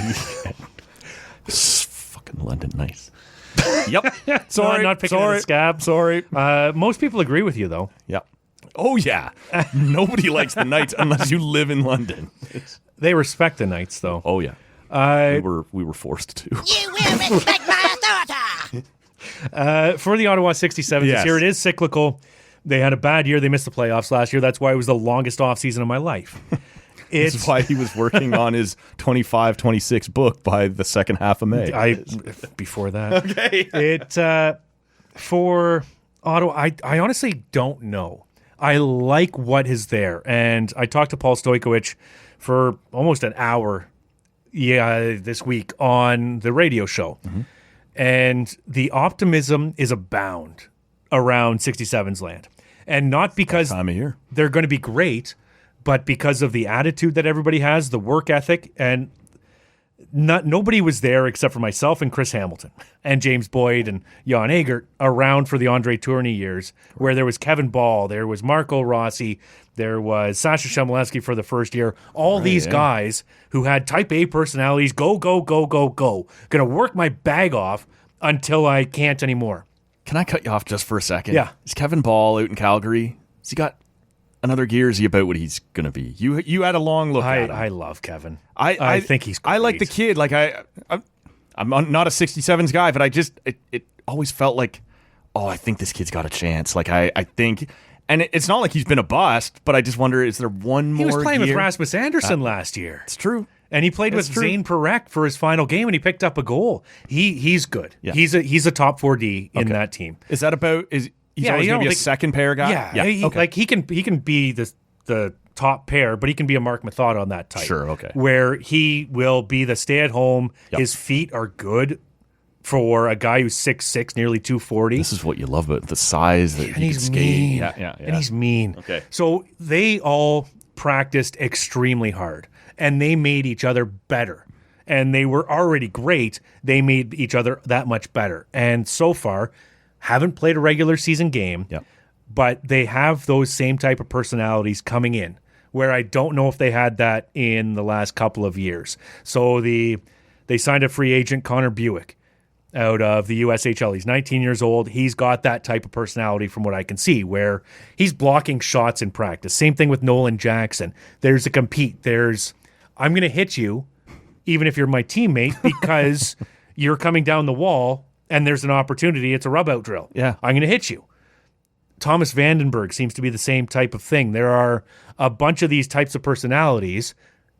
Fucking London Knights. Yep. Sorry. I'm not picking at the scab. Sorry. Most people agree with you, though. Yep. Oh, yeah. Nobody likes the Knights unless you live in London. They respect the Knights, though. Oh, yeah. We were forced to. You will respect my authority! For the Ottawa 67s this year, it is cyclical. They had a bad year. They missed the playoffs last year. That's why it was the longest offseason of my life. This is why he was working on his 25-26 book by the second half of May. Before that. Okay. For Ottawa, I honestly don't know. I like what is there. And I talked to Paul Stojkovic for almost an hour this week on the radio show. And the optimism is abound around 67's land. And not because time of year they're going to be great, but because of the attitude that everybody has, the work ethic, and nobody was there except for myself and Chris Hamilton and James Boyd and Jan Agert around for the Andre Tourney years, where there was Kevin Ball, there was Marco Rossi, there was Sasha Shemaleski for the first year. All these guys who had type A personalities, go. Going to work my bag off until I can't anymore. Can I cut you off just for a second? Yeah. Is Kevin Ball out in Calgary? Has he got another gear? Is he about what he's going to be? You had a long look at him. I love Kevin. I think he's great. I like the kid. Like I'm not a 67s guy, but it always felt like, I think this kid's got a chance. Like I think, and it's not like he's been a bust, but I just wonder, is there one more He was playing year? with Rasmus Anderson last year. It's true. And he played with Zane Parekh for his final game, and he picked up a goal. He's good. Yeah. He's a top 4D in that team. Is that about? He's always going to be a second pair guy. Yeah. Like he can be the top pair, but he can be a Mark Method on that type. Sure. Okay. Where he will be the stay at home. Yep. His feet are good for a guy who's 6'6", nearly 240. This is what you love about the size that and he he's can skate. mean. Yeah. And he's mean. Okay. So they all practiced extremely hard, and they made each other better. And they were already great. They made each other that much better. And so far, haven't played a regular season game, Yep. but they have those same type of personalities coming in, where I don't know if they had that in the last couple of years. So they signed a free agent, Connor Buick, out of the USHL. He's 19 years old. He's got that type of personality from what I can see, where he's blocking shots in practice. Same thing with Nolan Jackson. There's a compete. There's, I'm going to hit you, even if you're my teammate, because you're coming down the wall and there's an opportunity. It's a rub-out drill. Yeah. I'm going to hit you. Thomas Vandenberg seems to be the same type of thing. There are a bunch of these types of personalities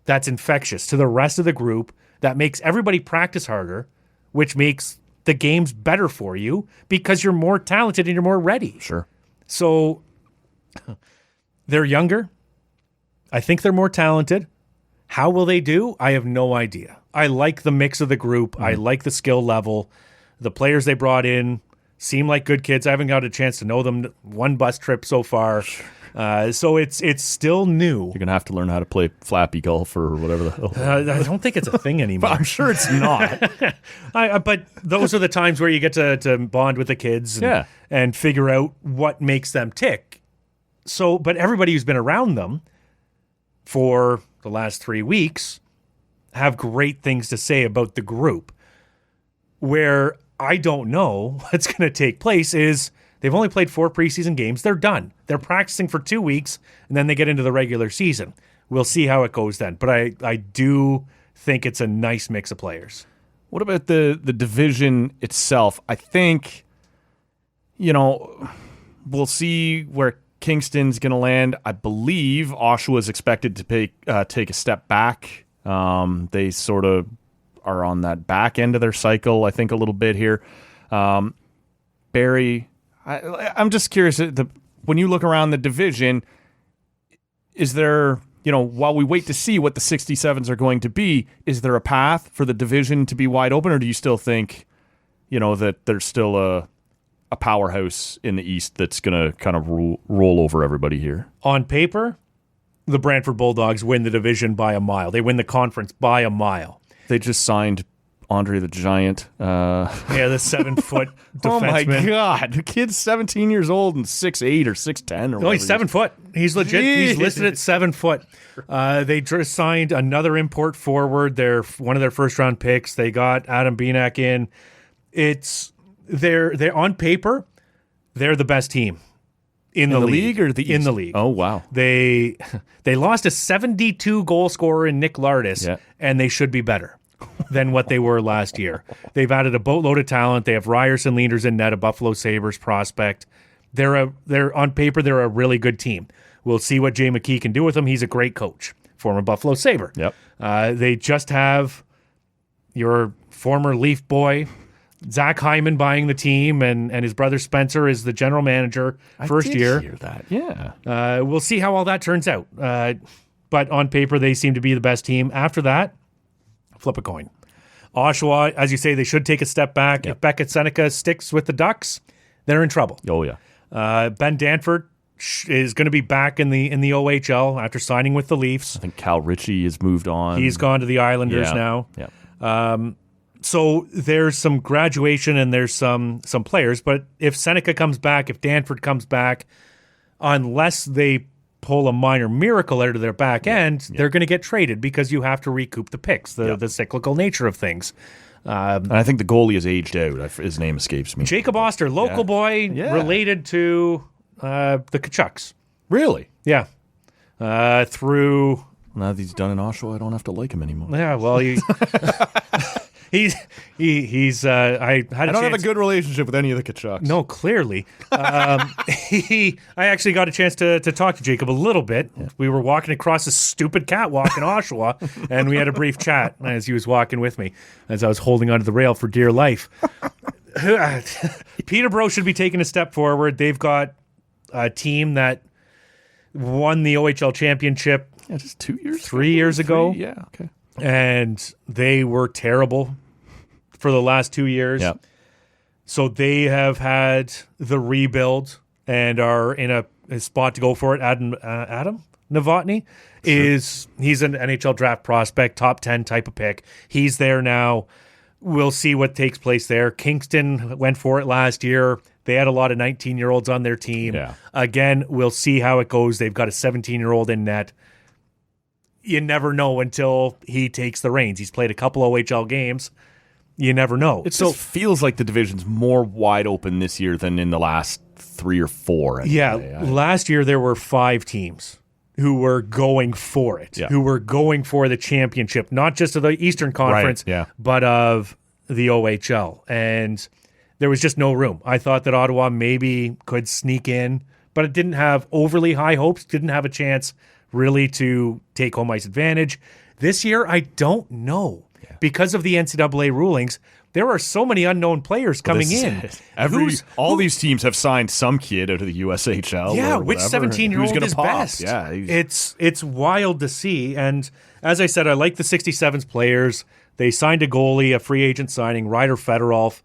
that's infectious to the rest of the group that makes everybody practice harder, which makes the games better for you because you're more talented and you're more ready. Sure. So they're younger. I think they're more talented. How will they do? I have no idea. I like the mix of the group. I like the skill level. The players they brought in seem like good kids. I haven't got a chance to know them. One bus trip so far. So it's still new. You're going to have to learn how to play flappy golf or whatever the hell. I don't think it's a thing anymore. I'm sure it's not. But those are the times where you get to bond with the kids and figure out what makes them tick. So, but everybody who's been around them for the last 3 weeks have great things to say about the group. Where I don't know what's going to take place is they've only played 4 preseason games. They're done. They're practicing for 2 weeks, and then they get into the regular season. We'll see how it goes then. But I do think it's a nice mix of players. What about the division itself? I think, we'll see where Kingston's going to land. I believe Oshawa is expected to take a step back. They sort of are on that back end of their cycle, I think, a little bit here. Barrie, I'm just curious, when you look around the division, is there, while we wait to see what the 67s are going to be, is there a path for the division to be wide open, or do you still think, that there's still a powerhouse in the East that's going to kind of roll over everybody here? On paper, the Brantford Bulldogs win the division by a mile. They win the conference by a mile. They just signed Andre the Giant. The 7-foot defenseman. Oh my God. The kid's 17 years old and 6'8" or 6'10" or No, he's 7 foot. He's legit. He's listed at 7 foot. They just signed another import forward. They're one of their first round picks. They got Adam Benak in. They're on paper, they're the best team in the league or the East? In the league. Oh wow. They lost a 72 goal scorer in Nick Lardis, and they should be better than what they were last year. They've added a boatload of talent. They have Ryerson Leaders in net, a Buffalo Sabres prospect. They're on paper, they're a really good team. We'll see what Jay McKee can do with them. He's a great coach, former Buffalo Sabre. Yep. They just have your former Leaf boy, Zach Hyman, buying the team, and his brother Spencer is the general manager first year. I did hear that, yeah. We'll see how all that turns out. But on paper, they seem to be the best team. After that, flip a coin. Oshawa, as you say, they should take a step back. If Beckett Seneca sticks with the Ducks, they're in trouble. Oh, yeah. Ben Danford is going to be back in the OHL after signing with the Leafs. I think Cal Ritchie has moved on. He's gone to the Islanders now. Yeah. So there's some graduation and there's some players, but if Seneca comes back, if Danford comes back, unless they pull a minor miracle out of their back end, they're going to get traded because you have to recoup the picks, the cyclical nature of things. And I think the goalie has aged out. His name escapes me. Jacob Oster, local boy, related to the Kachucks. Really? Yeah. Through... Now that he's done in Oshawa, I don't have to like him anymore. Yeah, well, he's I had I don't have a good relationship with any of the Kachucks. No, clearly. I actually got a chance to talk to Jacob a little bit. Yeah. We were walking across a stupid catwalk in Oshawa, and we had a brief chat as he was walking with me, as I was holding onto the rail for dear life. Peterborough should be taking a step forward. They've got a team that won the OHL championship just 2 years 3 years ago. Yeah, okay. And they were terrible for the last 2 years. Yeah. So they have had the rebuild and are in a spot to go for it. Adam Novotny he's an NHL draft prospect, top 10 type of pick. He's there now. We'll see what takes place there. Kingston went for it last year. They had a lot of 19-year-olds on their team. Yeah. Again, we'll see how it goes. They've got a 17-year-old in net. You never know until he takes the reins. He's played a couple OHL games. You never know. It just feels like the division's more wide open this year than in the last 3 or 4. Anyway. Yeah, last year there were 5 teams who were going for it, who were going for the championship, not just of the Eastern Conference, but of the OHL. And there was just no room. I thought that Ottawa maybe could sneak in, but it didn't have overly high hopes, didn't have a chance really to take home ice advantage. This year, I don't know. Because of the NCAA rulings, there are so many unknown players coming in. All these teams have signed some kid out of the USHL. Yeah, or which whatever. 17-year-old is pop? best? Yeah, it's wild to see. And as I said, I like the 67s players. They signed a goalie, a free agent signing, Ryder Fedorov.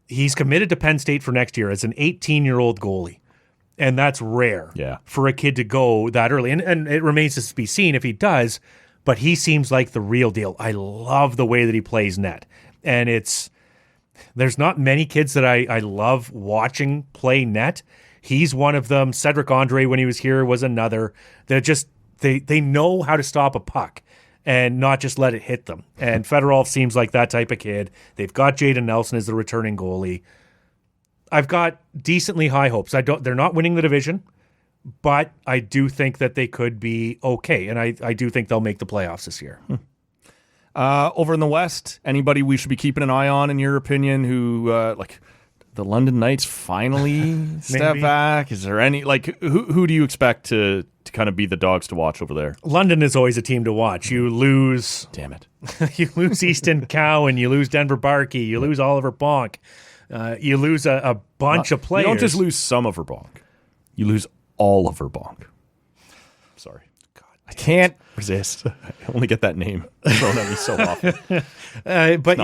He's committed to Penn State for next year as an 18-year-old goalie. And that's rare for a kid to go that early. And it remains to be seen if he does, but he seems like the real deal. I love the way that he plays net. And there's not many kids that I love watching play net. He's one of them. Cedric Andre, when he was here, was another. They're just they know how to stop a puck and not just let it hit them. And Fedorov seems like that type of kid. They've got Jaden Nelson as the returning goalie. I've got decently high hopes. They're not winning the division, but I do think that they could be okay, and I do think they'll make the playoffs this year. Over in the West, anybody we should be keeping an eye on, in your opinion, who, like, the London Knights finally step back? Is there any, like, who do you expect to kind of be the dogs to watch over there? London is always a team to watch. You lose... Damn it. You lose Easton Cowan, you lose Denver Barkey, you lose Oliver Bonk. You lose a bunch of players. You don't just lose some of her bonk. You lose all of her bonk. Sorry. God, I can't resist. I only get that name thrown at me so often. But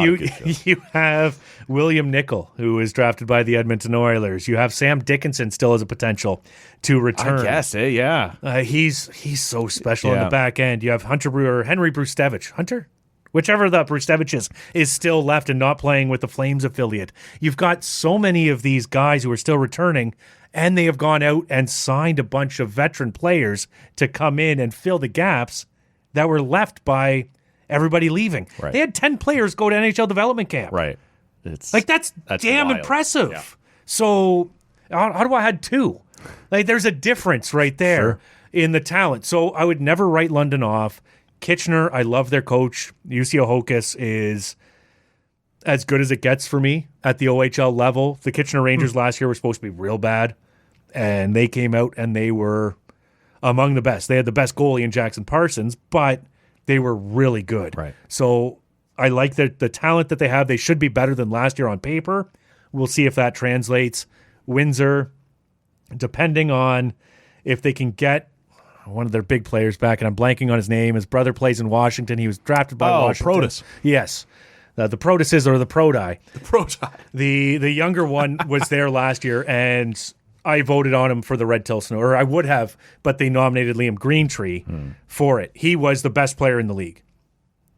you have William Nickel, who is drafted by the Edmonton Oilers. You have Sam Dickinson still has a potential to return. I guess, yeah. He's so special on the back end. You have Henry Brustevich. Hunter? Whichever the Brustevich is still left and not playing with the Flames affiliate. You've got so many of these guys who are still returning, and they have gone out and signed a bunch of veteran players to come in and fill the gaps that were left by everybody leaving. Right. They had 10 players go to NHL development camp. Right. That's damn wild. impressive. Yeah. So Ottawa had 2. Like, there's a difference right there in the talent. So I would never write London off. Kitchener, I love their coach. Jussi Ahokas is as good as it gets for me at the OHL level. The Kitchener Rangers last year were supposed to be real bad, and they came out and they were among the best. They had the best goalie in Jackson Parsons, but they were really good. Right. So I like the talent that they have. They should be better than last year on paper. We'll see if that translates. Windsor, depending on if they can get one of their big players back, and I'm blanking on his name. His brother plays in Washington. He was drafted by Washington. Protus. Yes. The Protuses or the Prodi. The Prodi. The younger one was there last year, and I voted on him for the Red Tilson, or I would have, but they nominated Liam Greentree for it. He was the best player in the league.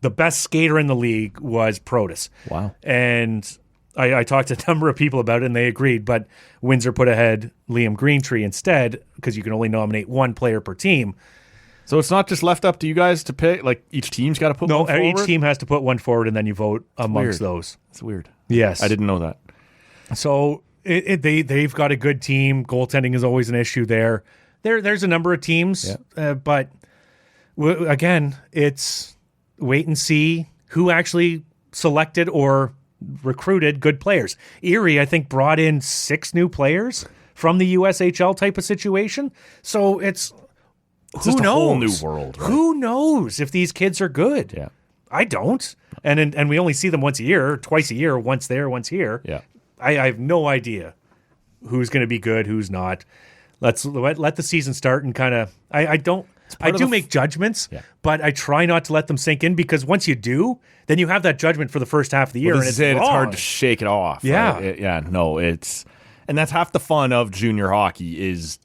The best skater in the league was Protus. Wow. And I talked to a number of people about it, and they agreed, but Windsor put ahead Liam Greentree instead because you can only nominate one player per team. So it's not just left up to you guys to pick, like each team's got to put one forward? No, each team has to put one forward, and then you vote amongst those. It's weird. Yes. I didn't know that. So they've got a good team. Goaltending is always an issue there. There's a number of teams, but again, it's wait and see who actually selected or recruited good players. Erie, I think, brought in 6 new players from the USHL type of situation. So it's who just knows? A whole new world. Right? Who knows if these kids are good? Yeah. I don't. And we only see them once a year, twice a year, once there, once here. Yeah. I have no idea who's going to be good, who's not. Let the season start and kind of I do make judgments, but I try not to let them sink in, because once you do, then you have that judgment for the first half of the year, and it's wrong. It's hard to shake it off. Yeah. Right? And that's half the fun of junior hockey is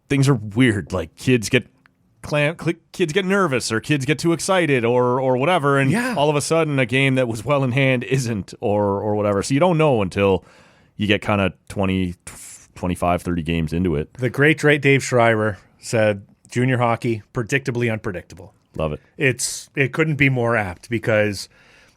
things are weird. Like kids get nervous, or kids get too excited, or whatever, and all of a sudden a game that was well in hand isn't, or whatever. So you don't know until you get kind of 20, 25, 30 games into it. The great Dave Schreiber said, junior hockey, predictably unpredictable. Love it. It couldn't be more apt, because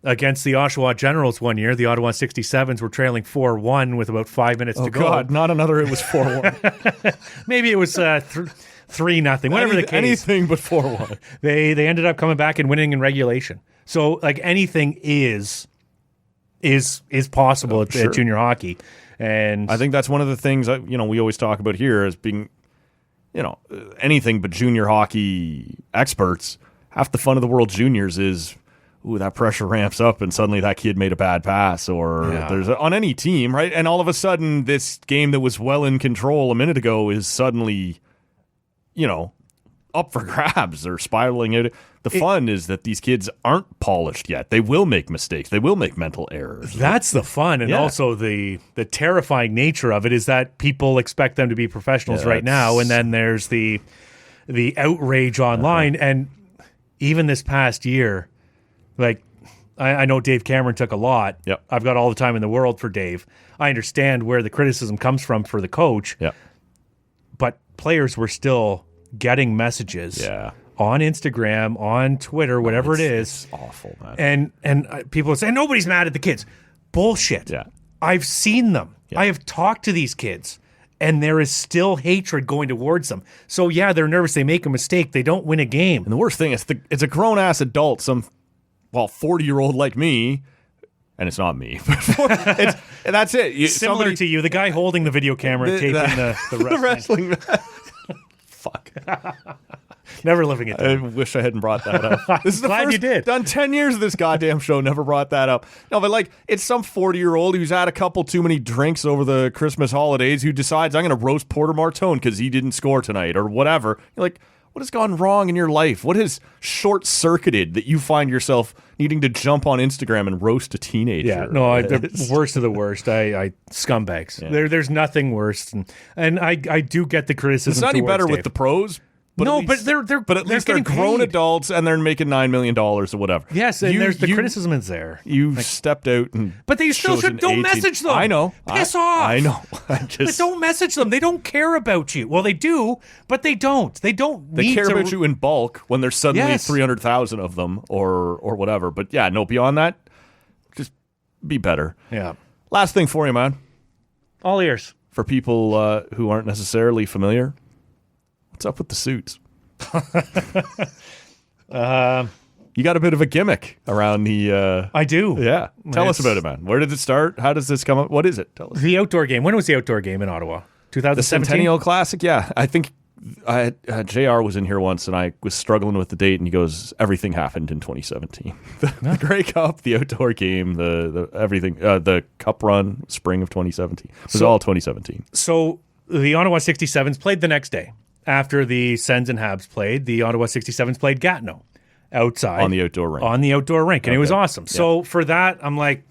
against the Oshawa Generals one year, the Ottawa 67s were trailing 4-1 with about 5 minutes to go. Oh, God, not another. It was 4-1. Maybe it was 3-0, whatever the case. Anything but 4-1. They ended up coming back and winning in regulation. So, like, anything is possible at junior hockey. And I think that's one of the things that, we always talk about here as being, anything but junior hockey experts. Half the fun of the World Juniors is, that pressure ramps up and suddenly that kid made a bad pass, or there's on any team, right? And all of a sudden this game that was well in control a minute ago is suddenly, up for grabs or spiraling out. The fun is that these kids aren't polished yet. They will make mistakes. They will make mental errors. That's the fun. And also the terrifying nature of it is that people expect them to be professionals right now. And then there's the outrage online. And even this past year, like, I know Dave Cameron took a lot. Yep. I've got all the time in the world for Dave. I understand where the criticism comes from for the coach. Yep. But players were still getting messages on Instagram, on Twitter, whatever it is. It's awful, man. And people would say, nobody's mad at the kids. Bullshit. Yeah. I've seen them. Yeah. I have talked to these kids, and there is still hatred going towards them. So, they're nervous. They make a mistake. They don't win a game. And the worst thing is it's a grown-ass adult, 40-year-old like me, and it's not me. And that's it. Similar to you, the guy holding the video camera and taping the wrestling. Fuck. Never living it down. I wish I hadn't brought that up. This is the Glad first, you did. Done 10 years of this goddamn show, never brought that up. No, but it's some 40-year-old who's had a couple too many drinks over the Christmas holidays who decides, I'm going to roast Porter Martone because he didn't score tonight or whatever. You're like, what has gone wrong in your life? What has short-circuited that you find yourself needing to jump on Instagram and roast a teenager? Yeah, no, the worst of the worst. I scumbags. Yeah. There's nothing worse, and I do get the criticism. It's not any better with the pros. But no, at least, but at least they're grown adults and they're making $9 million or whatever. Yes, and there's the criticism is there. You stepped out and but they still should don't message them. I know. Piss off. I know. But don't message them. They don't care about you. Well, they do, but they don't. They don't. They care about you in bulk when there's suddenly 300,000 of them or whatever. But no. Beyond that, just be better. Yeah. Last thing for you, man. All ears for people who aren't necessarily familiar. What's up with the suits? You got a bit of a gimmick around the... I do. Yeah. Tell us about it, man. Where did it start? How does this come up? What is it? Tell us. The outdoor game. When was the outdoor game in Ottawa? 2017? The Centennial Classic? Yeah. I think JR was in here once, and I was struggling with the date, and he goes, everything happened in 2017. The Grey Cup, the outdoor game, the everything, the Cup run, spring of 2017. It was all 2017. So the Ottawa 67s played the next day. After the Sens and Habs played, the Ottawa 67s played Gatineau outside. On the outdoor rink. And it was awesome. So for that, I'm like,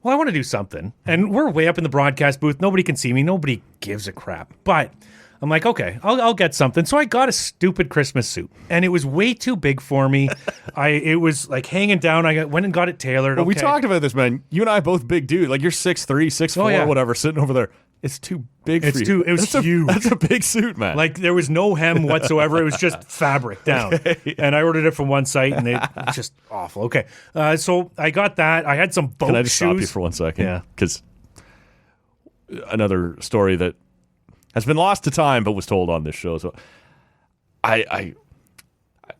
well, I want to do something. And we're way up in the broadcast booth. Nobody can see me. Nobody gives a crap. But I'm like, okay, I'll get something. So I got a stupid Christmas suit. And it was way too big for me. It was like hanging down. I went and got it tailored. Well, we talked about this, man. You and I both big dude. Like you're 6'3", 6'4", whatever, sitting over there. It's too big for you. It was huge. That's a big suit, man. Like, there was no hem whatsoever. It was just fabric down. Okay. And I ordered it from one site, and it was just awful. Okay. So I got that. I had some boat shoes. Can I just stop you for 1 second? Yeah. Because another story that has been lost to time but was told on this show. So I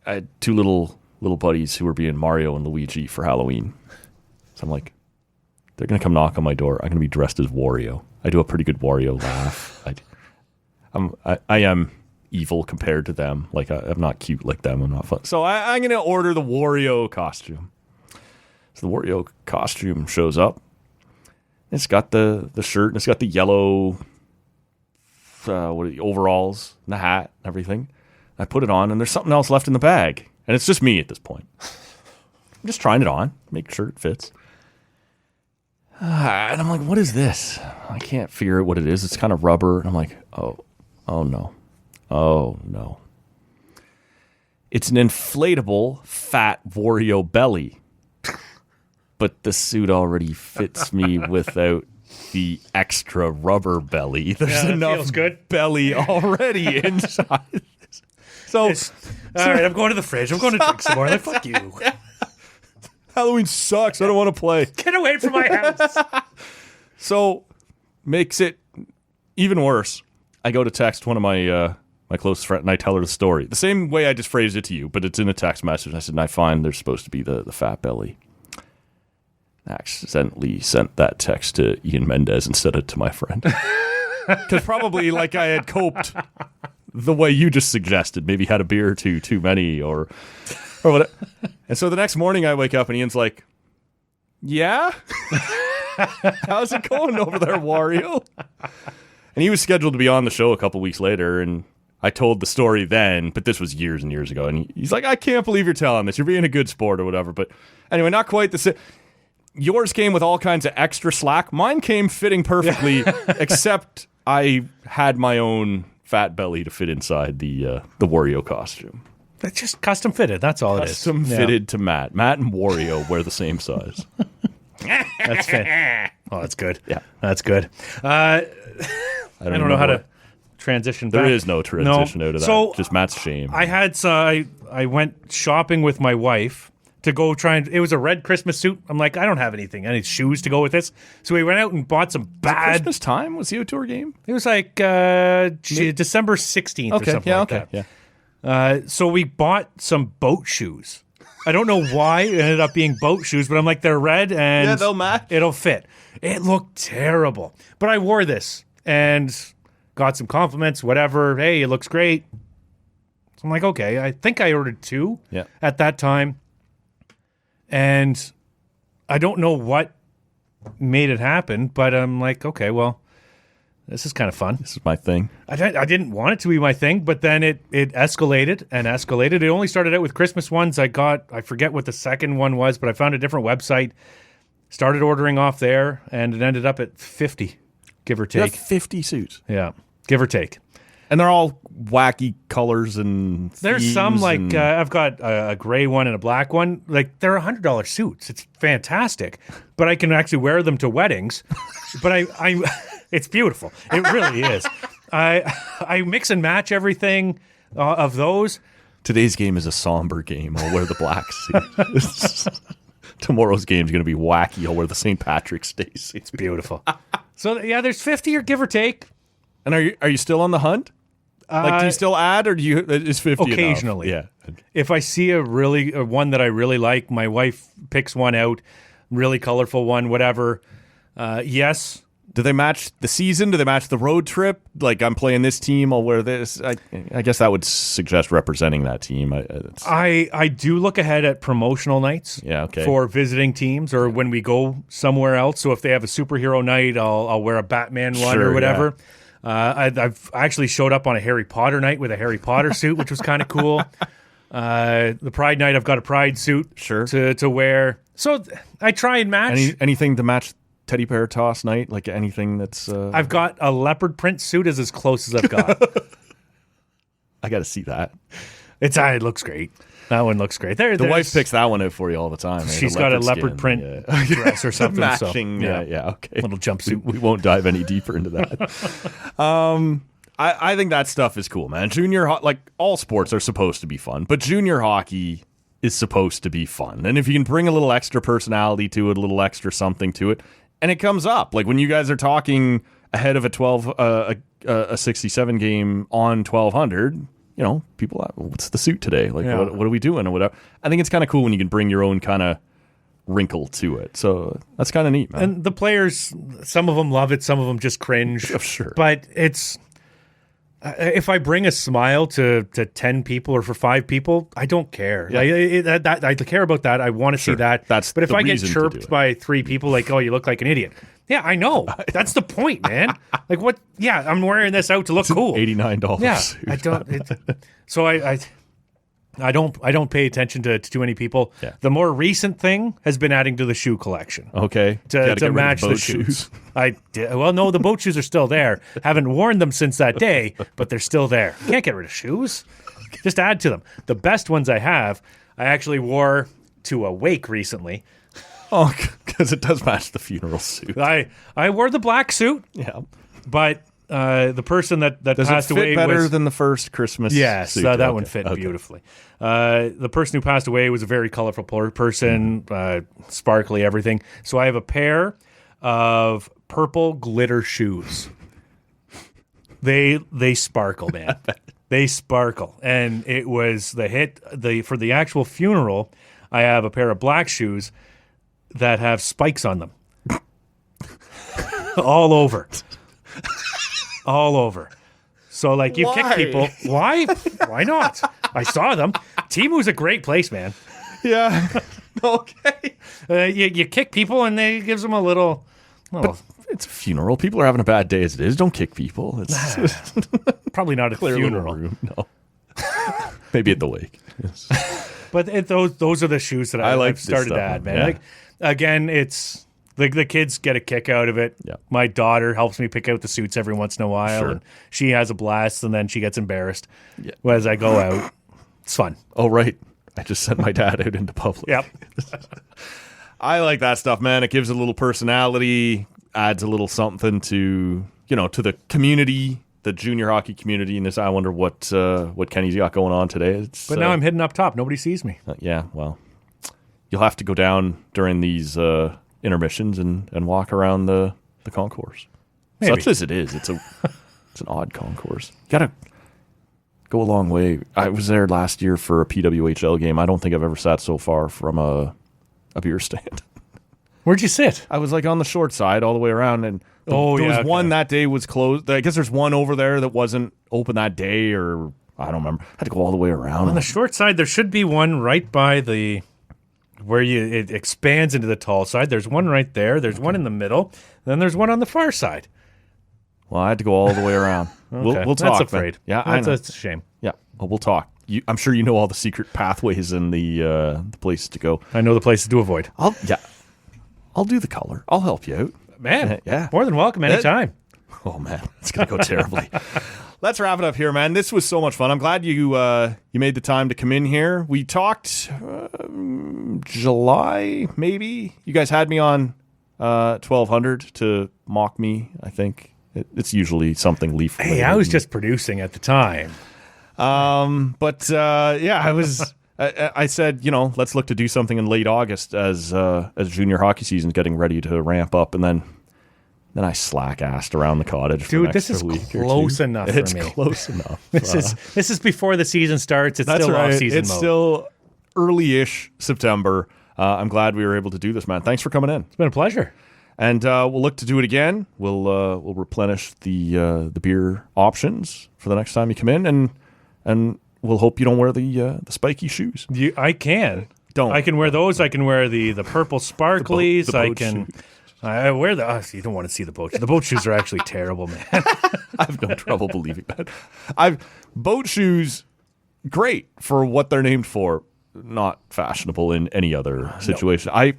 had two little buddies who were being Mario and Luigi for Halloween. So I'm like, they're going to come knock on my door. I'm going to be dressed as Wario. I do a pretty good Wario laugh. I am evil compared to them. Like, I'm not cute like them. I'm not fun. So I'm going to order the Wario costume. So the Wario costume shows up. It's got the shirt, and it's got the yellow overalls, and the hat, and everything. I put it on, and there's something else left in the bag. And it's just me at this point. I'm just trying it on, make sure it fits. And I'm like, what is this? I can't figure out what it is. It's kind of rubber. And I'm like, oh no. It's an inflatable fat Wario belly. But the suit already fits me without the extra rubber belly. There's enough belly already inside. So, all right, I'm going to the fridge. I'm going to drink some more. Like, fuck you. Halloween sucks. I don't want to play. Get away from my house. So, makes it even worse. I go to text one of my closest friends, and I tell her the story. The same way I just phrased it to you, but it's in a text message. I said, and I find there's supposed to be the fat belly. I accidentally sent that text to Ian Mendez instead of to my friend. Because probably like I had coped the way you just suggested. Maybe had a beer or two too many or what. And so the next morning I wake up and Ian's like, yeah? How's it going over there, Wario? And he was scheduled to be on the show a couple weeks later, and I told the story then, but this was years and years ago. And he's like, I can't believe you're telling this. You're being a good sport or whatever. But anyway, not quite the same. Yours came with all kinds of extra slack. Mine came fitting perfectly, except I had my own fat belly to fit inside the Wario costume. It's just custom fitted. That's all it is. Custom fitted to Matt. Matt and Wario wear the same size. That's fair. Oh, that's good. Yeah. That's good. I don't know how to transition back. There is no transition out of that. So just Matt's shame. I went shopping with my wife to go try and... It was a red Christmas suit. I'm like, I don't have anything. I need shoes to go with this. So we went out and bought some bad... Christmas time? Was the outdoor game? It was like December 16th or something like that. Yeah. So we bought some boat shoes. I don't know why it ended up being boat shoes, but I'm like, they're red and they'll match. It'll fit. It looked terrible. But I wore this and got some compliments, whatever. Hey, it looks great. So I'm like, okay. I think I ordered 2 at that time. And I don't know what made it happen, but I'm like, okay, well, this is kind of fun. This is my thing. I didn't want it to be my thing, but then it escalated and escalated. It only started out with Christmas ones. I forget what the second one was, but I found a different website, started ordering off there, and it ended up at 50, give or take. You have 50 suits. Yeah, give or take. And they're all wacky colors and there's some like and... I've got a gray one and a black one. Like they're $100 suits. It's fantastic, but I can actually wear them to weddings. But I it's beautiful. It really is. I mix and match everything of those. Today's game is a somber game. I'll wear the black suit. Tomorrow's game is going to be wacky. I'll wear the St. Patrick's Day suit. It's beautiful. So yeah, there's 50 or give or take. And are you still on the hunt? Like, do you still add, or do you is 50 occasionally? Enough? Yeah. If I see a one that I really like, my wife picks one out, really colorful one, whatever. Yes. Do they match the season? Do they match the road trip? Like, I'm playing this team, I'll wear this. I guess that would suggest representing that team. I do look ahead at promotional nights. Yeah, okay. For visiting teams or when we go somewhere else. So if they have a superhero night, I'll wear a Batman one or whatever. Yeah. I've actually showed up on a Harry Potter night with a Harry Potter suit, which was kind of cool. The Pride night, I've got a Pride suit to wear. So I try and match. Anything to match Teddy Bear Toss night? Like anything that's... I've got a leopard print suit is as close as I've got. I got to see that. It looks great. That one looks great. The wife picks that one out for you all the time. She's got a leopard print dress or something. Matching, so, okay. Little jumpsuit. We won't dive any deeper into that. I think that stuff is cool, man. Like all sports are supposed to be fun, but junior hockey is supposed to be fun. And if you can bring a little extra personality to it, a little extra something to it, and it comes up. Like when you guys are talking ahead of a 67 game on 1200, you know, people, what's the suit today? Like, what are we doing or whatever? I think it's kind of cool when you can bring your own kind of wrinkle to it. So that's kind of neat, man. And the players, some of them love it, some of them just cringe. Sure. But it's if I bring a smile to 10 people or for 5 people, I don't care. Yeah. I care about that. I want to see that. That's but if the I get reason to do chirped it. by 3 people, like, oh, you look like an idiot. Yeah, I know. That's the point, man. Like, what? Yeah, I'm wearing this out to look cool. $89. Yeah, suit. I don't. So I don't pay attention to too many people. Yeah. The more recent thing has been adding to the shoe collection. Okay. To Gotta get rid of match the boat shoes. Well, no, the boat shoes are still there. Haven't worn them since that day, but they're still there. Can't get rid of shoes. Just add to them. The best ones I have, I actually wore to a wake recently. Oh, because it does match the funeral suit. I wore the black suit, Yeah. but the person that Does passed it fit away better was than the first Christmas yes, suit? that Okay. one fit Okay. beautifully. The person who passed away was a very colorful person, sparkly everything. So I have a pair of purple glitter shoes. They sparkle, man. They sparkle, and it was the hit. For the actual funeral, I have a pair of black shoes that have spikes on them, all over. All over. So, like, you kick people. Why? Why not? I saw them. Timu's a great place, man. Yeah. Okay. You kick people, and they gives them a little. It's a funeral. People are having a bad day as it is. Don't kick people. It's Probably not at a clear a little funeral. room. No. Maybe at the wake. Yes. But those are the shoes that I like I've started this to stuff, add, man. yeah. Like, again, it's the kids get a kick out of it. Yeah. My daughter helps me pick out the suits every once in a while, Sure. and she has a blast, and then she gets embarrassed as I go out. It's fun. Oh, right. I just sent my dad out into public. Yep. I like that stuff, man. It gives a little personality, adds a little something to the community, the junior hockey community. And this, I wonder what Kenny's got going on today. But now I'm hidden up top. Nobody sees me. Yeah, well, you'll have to go down during these intermissions and walk around the concourse. Maybe. Such as it is, it's an odd concourse. You gotta go a long way. I was there last year for a PWHL game. I don't think I've ever sat so far from a beer stand. Where'd you sit? I was like on the short side all the way around, and there was one that day was closed. I guess there's one over there that wasn't open that day, or I don't remember. I had to go all the way around. On the short side, there should be one right by where it expands into the tall side. There's one right there. There's one in the middle. Then there's one on the far side. Well, I had to go all the way around. Okay. We'll talk. That's afraid. Man. Yeah, I know. That's a shame. Yeah, well, we'll talk. I'm sure you know all the secret pathways and the places to go. I know the places to avoid. I'll do the color. I'll help you out. Man, Yeah. more than welcome anytime. Oh man, it's gonna go terribly. Let's wrap it up here, man. This was so much fun. I'm glad you made the time to come in here. We talked July, maybe. You guys had me on 1200 to mock me. I think it's usually something Leaf. Hey, I was just producing at the time. I was. I said, let's look to do something in late August as junior hockey season's getting ready to ramp up, and then I slack-assed around the cottage. For Dude, the this next is week or close two. enough It's for me. close enough. This is before the season starts. It's That's still right. off-season It's mode. still early-ish September. I'm glad we were able to do this, man. Thanks for coming in. It's been a pleasure. And we'll look to do it again. We'll replenish the beer options for the next time you come in, and we'll hope you don't wear the spiky shoes. I can. Don't. I can wear those. I can wear the purple sparklies. The boat I can. shoes. I wear the. Oh, you don't want to see the boat shoes. The boat shoes are actually terrible, man. I have no trouble believing that. Boat shoes, great for what they're named for. Not fashionable in any other situation. I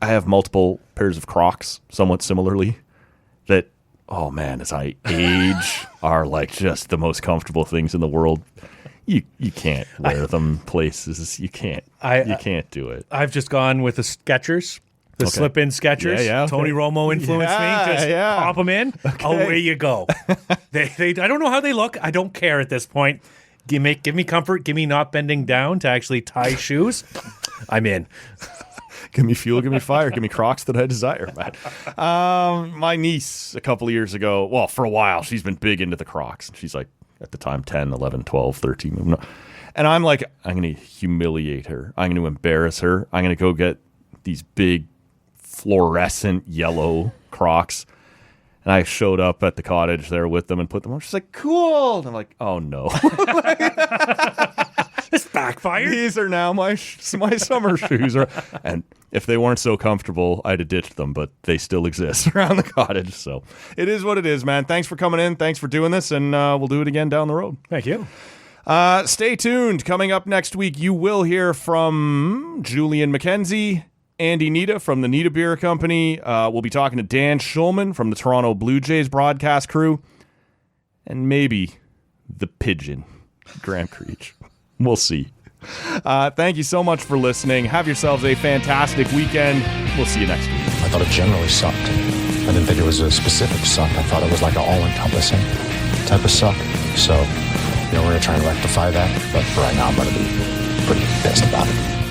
have multiple pairs of Crocs, somewhat similarly, that, oh man, as I age, are like just the most comfortable things in the world. You can't wear them places. You can't. You can't do it. I've just gone with the Skechers. The slip-in Skechers. Yeah, okay. Tony Romo influenced me. Just pop them in. Away you go. I don't know how they look. I don't care at this point. Give me comfort. Give me not bending down to actually tie shoes. I'm in. Give me fuel, give me fire, give me Crocs that I desire, man. My niece a couple of years ago, well, for a while, she's been big into the Crocs. She's like, at the time, 10, 11, 12, 13. And I'm like, I'm going to humiliate her. I'm going to embarrass her. I'm going to go get these big fluorescent yellow Crocs. And I showed up at the cottage there with them and put them on. She's like, cool. And I'm like, oh no. This backfired. These are now my summer shoes. And if they weren't so comfortable, I'd have ditched them, but they still exist around the cottage. So it is what it is, man. Thanks for coming in. Thanks for doing this. And we'll do it again down the road. Thank you. Stay tuned. Coming up next week, you will hear from Julian McKenzie, Andy Nita from the Nita Beer Company. We'll be talking to Dan Schulman from the Toronto Blue Jays broadcast crew. And maybe the Pigeon, Graham Creech. We'll see. Thank you so much for listening. Have yourselves a fantastic weekend. We'll see you next week. I thought it generally sucked. I didn't think it was a specific suck. I thought it was like an all-encompassing type of suck. So, we're going to try and rectify that. But for right now, I'm going to be pretty pissed about it.